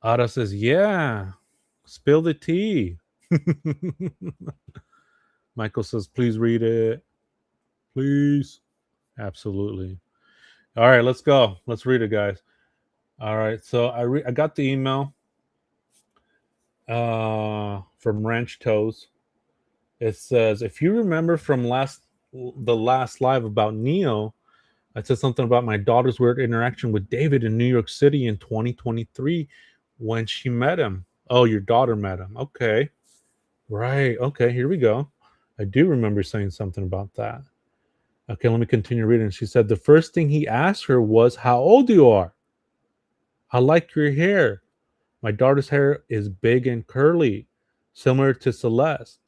Ada says, yeah, spill the tea. Michael says, please read it. Please. Absolutely. All right, let's go. Let's read it, guys. All right, so I got the email from Ranch Toes. It says, if you remember from the last live about Neo, I said something about my daughter's weird interaction with David in New York City in 2023 when she met him. Oh, your daughter met him. Okay. Right. Okay, here we go. I do remember saying something about that. Okay, let me continue reading. She said the first thing he asked her was how old you are. I like your hair. My daughter's hair is big and curly, similar to Celeste.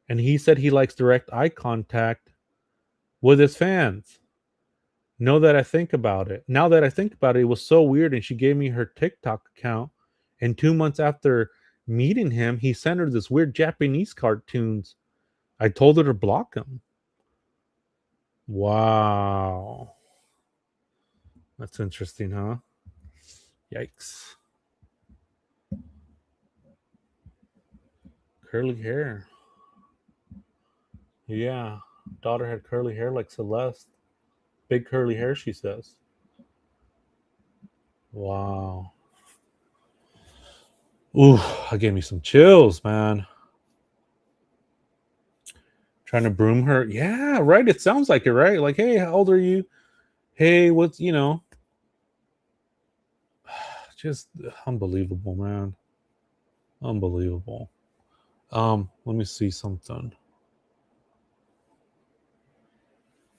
And he said he likes direct eye contact with his fans. Now that I think about it, it was so weird. And she gave me her TikTok account. And 2 months after meeting him, he sent her this weird Japanese cartoons. I told her to block him. Wow. That's interesting, huh? Yikes. Curly hair. Yeah. Daughter had curly hair like Celeste. Big curly hair, she says. Wow. Ooh, that gave me some chills, man. Trying to broom her. Yeah, right. It sounds like it, right? Like, hey, how old are you? Hey, what's, just unbelievable, man. Unbelievable. Let me see something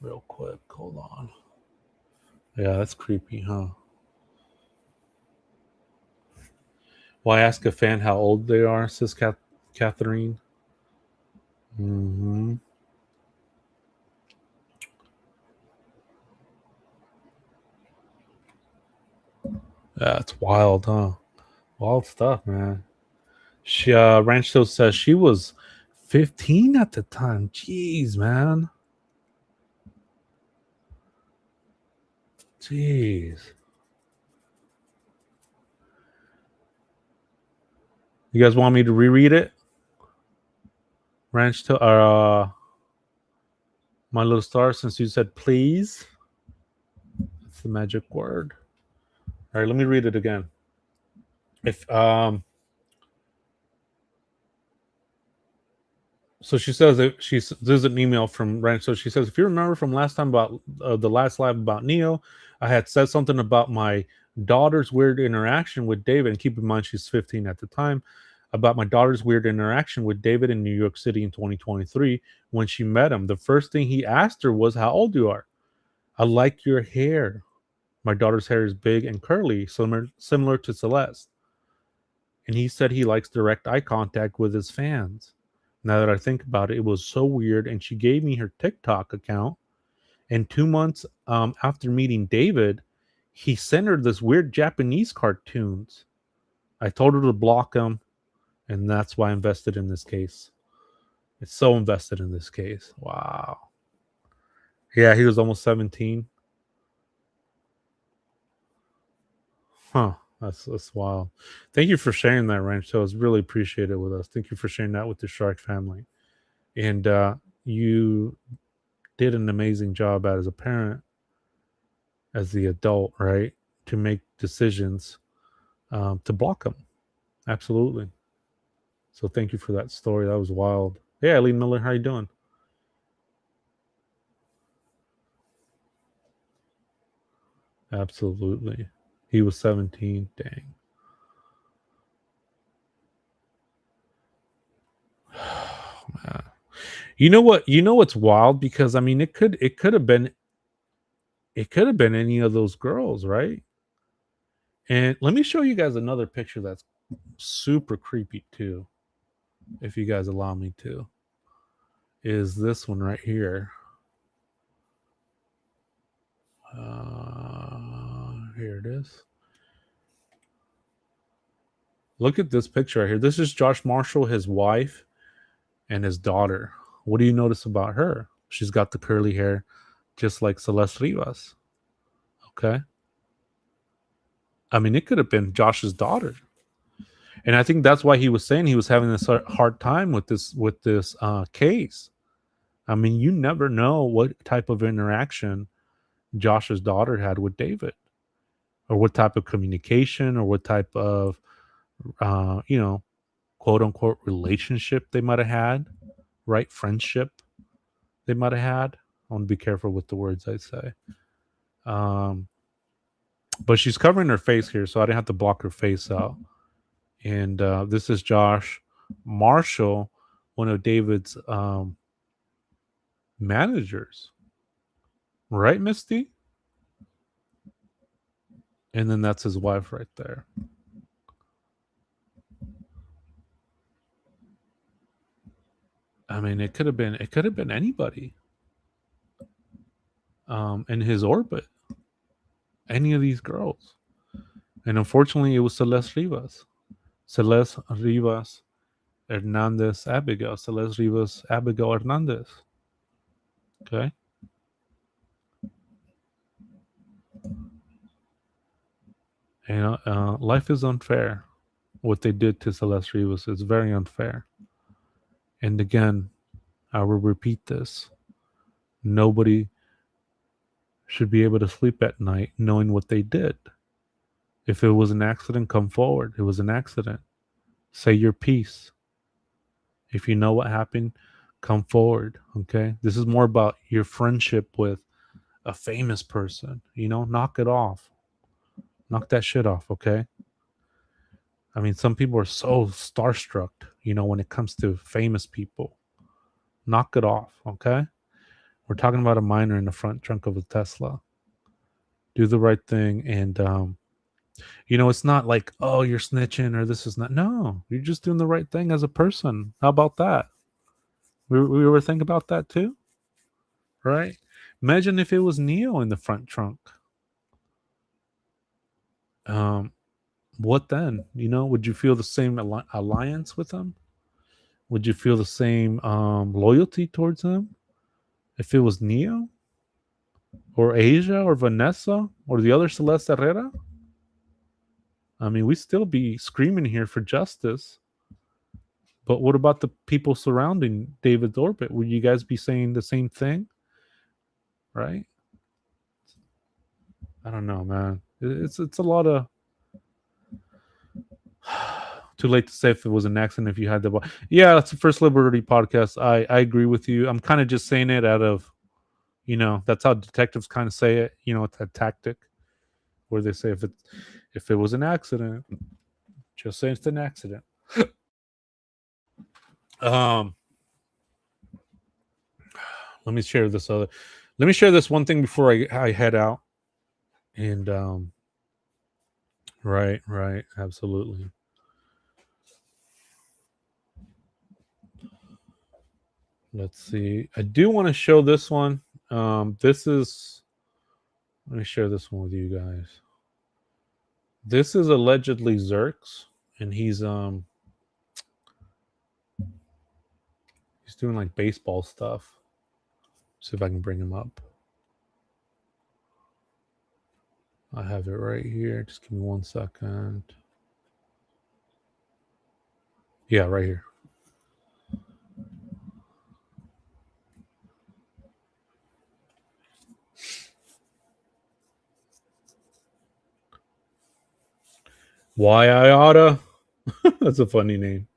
real quick. Hold on. Yeah, that's creepy, huh? Well, I ask a fan how old they are, says Catherine. Mm-hmm. Yeah, it's wild, huh? Wild stuff, man. She Rancho says she was 15 at the time. Jeez, man. Jeez. You guys want me to reread it? Rancho, my little star, since you said please. That's the magic word. All right, let me read it again. If So she says that there's an email from Ranch. So she says, if you remember from last time about the last live about Neo, I had said something about my daughter's weird interaction with David. And keep in mind, she's 15 at the time. About my daughter's weird interaction with David in New York City in 2023 when she met him. The first thing he asked her was, how old you are? I like your hair. My daughter's hair is big and curly, similar to Celeste. And he said he likes direct eye contact with his fans. Now that I think about it, it was so weird. And she gave me her TikTok account. And 2 months after meeting David, he sent her this weird Japanese cartoons. I told her to block him. And that's why I invested in this case. It's so invested in this case. Wow. Yeah, he was almost 17. Huh. That's wild. Thank you for sharing that, Rancho. It's really appreciated with us. Thank you for sharing that with the Shark family. And you did an amazing job as a parent, as the adult, right? To make decisions to block them. Absolutely. So thank you for that story. That was wild. Hey, Eileen Miller, how you doing? Absolutely. He was 17. Dang. Man. You know what? You know what's wild? Because I mean, it could have been any of those girls, right? And let me show you guys another picture that's super creepy too, if you guys allow me to. Is this one right here? Here it is. Look at this picture right here. This is Josh Marshall, his wife, and his daughter. What do you notice about her? She's got the curly hair, just like Celeste Rivas. Okay. I mean, it could have been Josh's daughter. And I think that's why he was saying he was having this hard time with this case. I mean, you never know what type of interaction Josh's daughter had with David, or what type of communication, or what type of you know, quote unquote relationship they might have had, right? Friendship they might have had. I want to be careful with the words I say. But she's covering her face here, so I didn't have to block her face out. And this is Josh Marshall, one of David's managers, right, Misty? And then that's his wife right there. I mean, it could have been anybody in his orbit, any of these girls. And unfortunately, it was Celeste Rivas Hernandez Abigail. Celeste Rivas Abigail Hernandez. Okay. You know, life is unfair. What they did to Celeste Rivas is very unfair. And again, I will repeat this. Nobody should be able to sleep at night knowing what they did. If it was an accident, come forward. It was an accident. Say your piece. If you know what happened, come forward. Okay. This is more about your friendship with a famous person. You know, knock it off. Knock that shit off. Okay. I mean, some people are so starstruck, you know, when it comes to famous people. Knock it off. Okay. We're talking about a minor in the front trunk of a Tesla. Do the right thing. And, you know, it's not like, oh, you're snitching or this is not. No, you're just doing the right thing as a person. How about that? We ever think about that too? Right? Imagine if it was Neo in the front trunk. What then? You know, would you feel the same alliance with him? Would you feel the same loyalty towards him if it was Neo or Asia or Vanessa or the other Celeste Herrera? I mean, we still be screaming here for justice. But what about the people surrounding David's orbit? Would you guys be saying the same thing? Right? I don't know, man. It's a lot of too late to say if it was an accident if you had the yeah, that's the First Liberty podcast. I agree with you. I'm kind of just saying it out of, you know, that's how detectives kind of say it. You know, it's a tactic where they say if it was an accident, just say it's an accident. Let me share this one thing before I head out. And right, absolutely. Let's see. I do want to show this one. Let me share this one with you guys. This is allegedly Zerks, and he's doing like baseball stuff. See if I can bring him up. I have it right here. Just give me 1 second. Yeah, right here. Why I oughta? That's a funny name.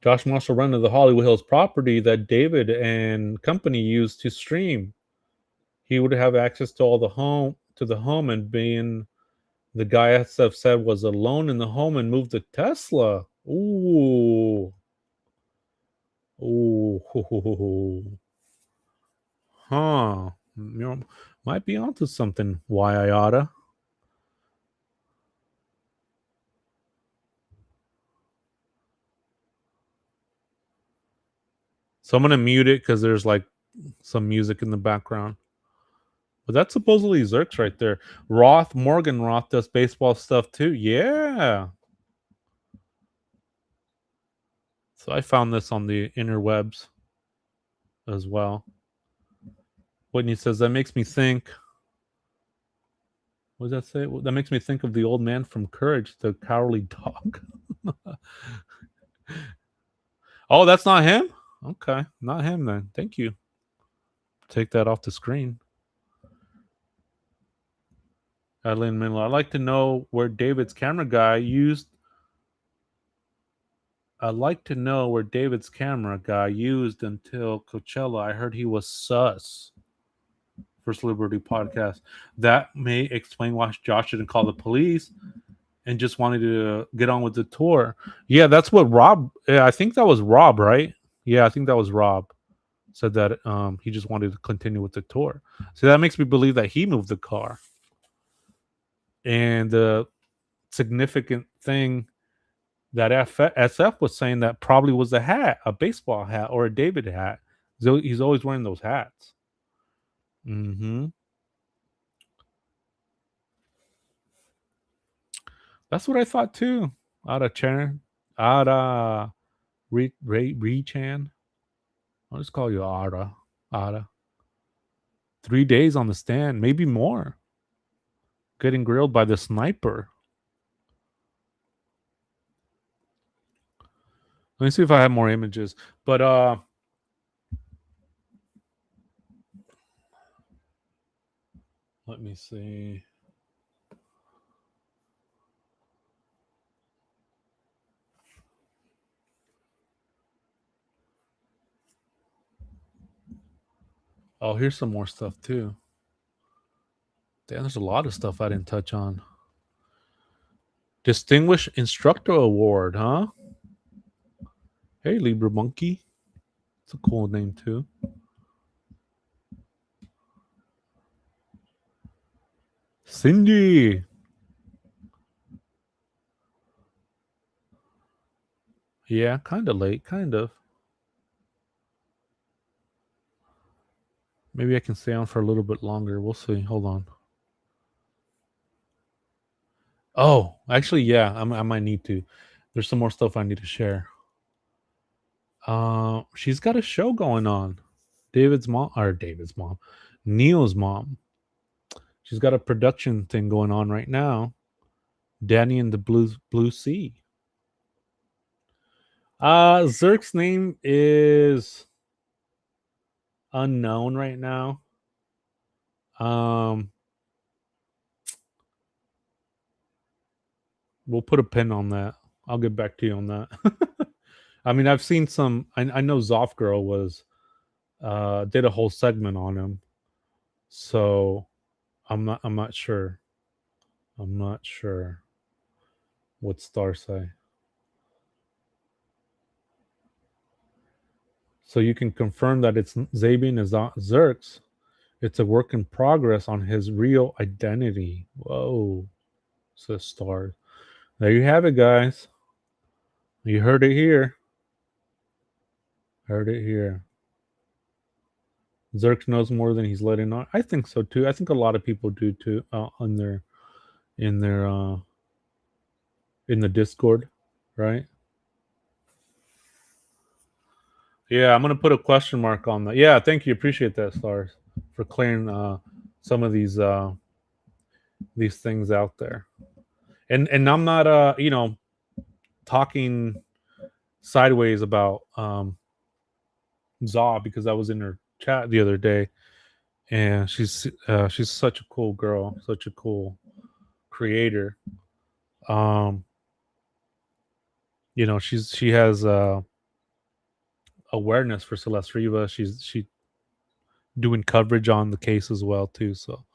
Josh Marshall rented the Hollywood Hills property that David and company used to stream. He would have access to the home, and being the guy SF said was alone in the home and moved to Tesla. Ooh. Huh. You know, might be onto something. Why I oughta. So I'm gonna mute it because there's like some music in the background. But that's supposedly Zerks right there. Morgan Roth does baseball stuff too. Yeah. So I found this on the interwebs as well. Whitney says, that makes me think, What does that say? Well, that makes me think of the old man from Courage, the cowardly dog. Oh, that's not him? Okay, not him then. Thank you. Take that off the screen. Adeline Miller, I'd like to know where David's camera guy used. I'd like to know where David's camera guy used until Coachella. I heard he was sus. First Liberty podcast. That may explain why Josh didn't call the police and just wanted to get on with the tour. Yeah, that's what Rob. Yeah, I think that was Rob, right? Yeah, I think that was Rob. Said that he just wanted to continue with the tour. So that makes me believe that he moved the car. And the significant thing that SF was saying that probably was a hat, a baseball hat or a David hat. So he's always wearing those hats. Mm-hmm. That's what I thought too. Ada Chan. I'll just call you Ada. 3 days on the stand, maybe more. Getting grilled by the sniper. Let me see if I have more images. But let me see. Oh, here's some more stuff too. Damn, there's a lot of stuff I didn't touch on. Distinguished Instructor Award, huh? Hey, Libra Monkey. It's a cool name too. Cindy. Yeah, kind of late, kind of. Maybe I can stay on for a little bit longer. We'll see. Hold on. Oh, actually, yeah, I might need to. There's some more stuff I need to share. She's got a show going on. David's mom. Neil's mom. She's got a production thing going on right now. Danny and the Blue Sea. Zerk's name is unknown right now. We'll put a pin on that. I'll get back to you on that. I mean, I've seen some. I know Zoff Girl was did a whole segment on him, so I'm not sure. I'm not sure what Star say. So you can confirm that it's Zabian is not Zerks. It's a work in progress on his real identity. Whoa, says Star. There you have it, guys. You heard it here. Heard it here. Zerk knows more than he's letting on. I think so too. I think a lot of people do too. In the Discord, right? Yeah, I'm gonna put a question mark on that. Yeah, thank you. Appreciate that, Stars, for clearing some of these things out there. And I'm not talking sideways about Zaw, because I was in her chat the other day, and she's such a cool girl, such a cool creator. She has awareness for Celeste Riva. She doing coverage on the case as well too. So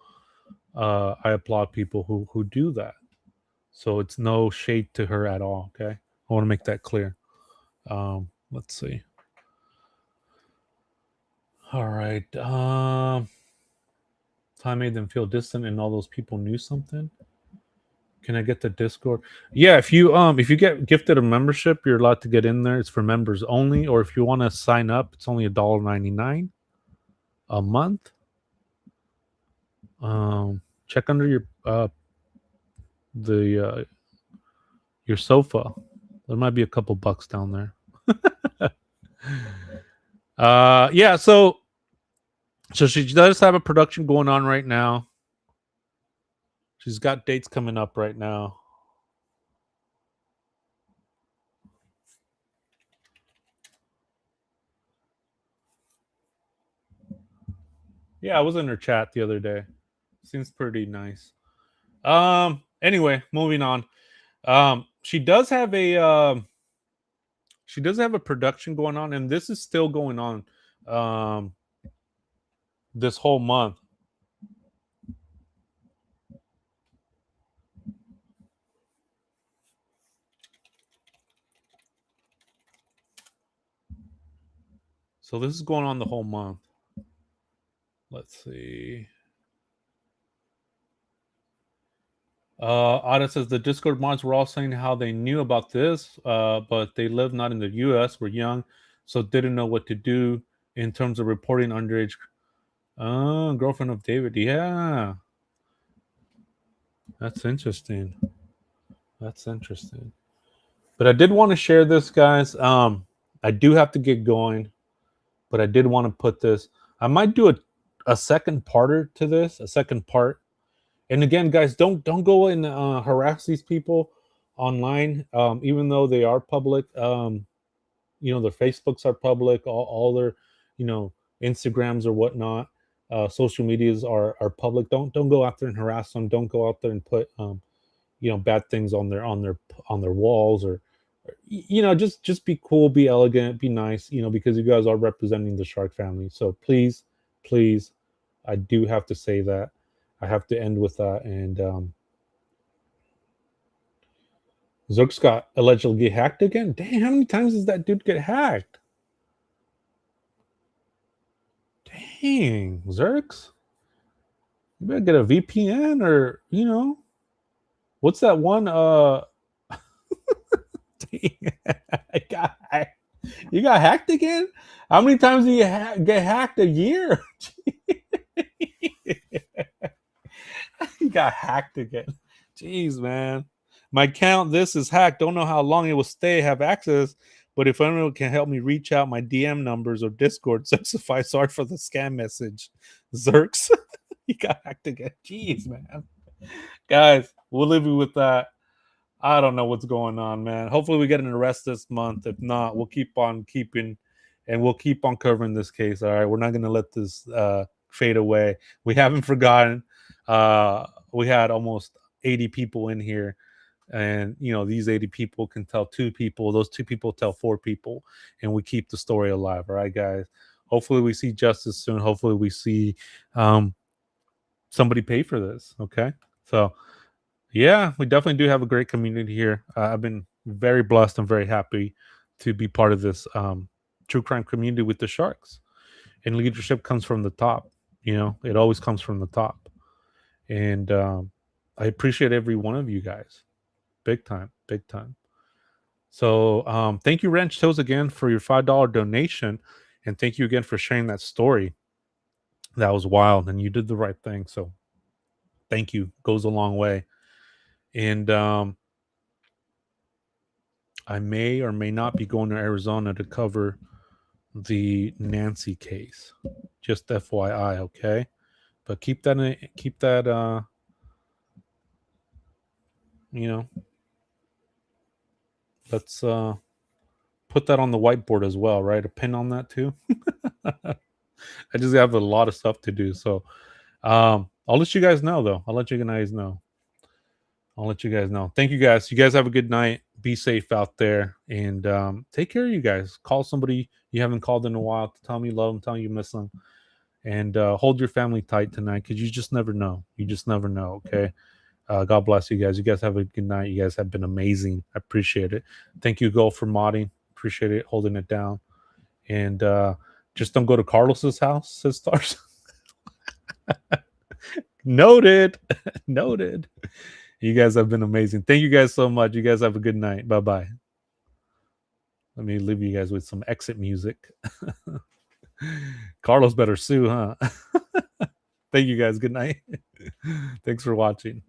I applaud people who do that. So it's no shade to her at all. Okay, I want to make that clear. Let's see. All right. Time made them feel distant, and all those people knew something. Can I get the Discord? Yeah, if you get gifted a membership, you're allowed to get in there. It's for members only. Or if you want to sign up, it's only $1.99 a month. Check under your sofa. There might be a couple bucks down there. Yeah, so she does have a production going on right now. She's got dates coming up right now. Yeah, I was in her chat the other day. Seems pretty nice. Anyway, moving on. She does have a production going on, and this is still going on this whole month. So this is going on the whole month. Let's see. Ada says the Discord mods were all saying how they knew about this, but they live not in the US, were young, so didn't know what to do in terms of reporting underage. Girlfriend of David. Yeah. That's interesting. That's interesting. But I did want to share this, guys. I do have to get going, but I did want to put this. I might do a second parter to this, a second part. And again, guys, don't go and harass these people online, even though they are public. Their Facebooks are public, all their, Instagrams or whatnot. Social medias are public. Don't go out there and harass them. Don't go out there and put bad things on their walls or just be cool, be elegant, be nice, because you guys are representing the Shark family. So please, I do have to say that. I have to end with that. And Zerks got allegedly get hacked again. Dang, how many times does that dude get hacked? Dang, Zerks. You better get a VPN or, what's that one? I got hacked. You got hacked again? How many times do you get hacked a year? You got hacked again. Jeez, man. My account, this is hacked. Don't know how long it will stay, have access, but if anyone can help me reach out, my DM numbers or Discord specify. Sorry for the scam message. Zerks. You got hacked again. Jeez, man. Guys, we'll leave you with that. I don't know what's going on, man. Hopefully we get an arrest this month. If not, we'll keep on keeping and we'll keep on covering this case. All right. We're not going to let this fade away. We haven't forgotten. We had almost 80 people in here. And, these 80 people can tell 2 people. Those 2 people tell 4 people. And we keep the story alive. All right, guys. Hopefully we see justice soon. Hopefully we see somebody pay for this. Okay. So, yeah, we definitely do have a great community here. I've been very blessed and very happy to be part of this true crime community with the Sharks. And leadership comes from the top. It always comes from the top. And I appreciate every one of you guys. Big time. So thank you, Ranch Toes, again for your $5 donation. And thank you again for sharing that story. That was wild. And you did the right thing. So thank you. Goes a long way. And I may or may not be going to Arizona to cover the Nancy case. Just FYI, okay? But keep that let's put that on the whiteboard as well, right? A pin on that too. I just have a lot of stuff to do. So I'll let you guys know, though. I'll let you guys know. Thank you, guys. You guys have a good night. Be safe out there. And take care of you guys. Call somebody you haven't called in a while to tell them you love them, tell them you miss them. And hold your family tight tonight because you just never know. Okay? God bless you guys. You guys have a good night. You guys have been amazing. I appreciate it. Thank you, Go, for modding. Appreciate it, holding it down. And just don't go to Carlos's house, says Stars. Noted. You guys have been amazing. Thank you guys so much. You guys have a good night. Bye-bye. Let me leave you guys with some exit music. Carlos better sue, huh? Thank you guys. Good night. Thanks for watching.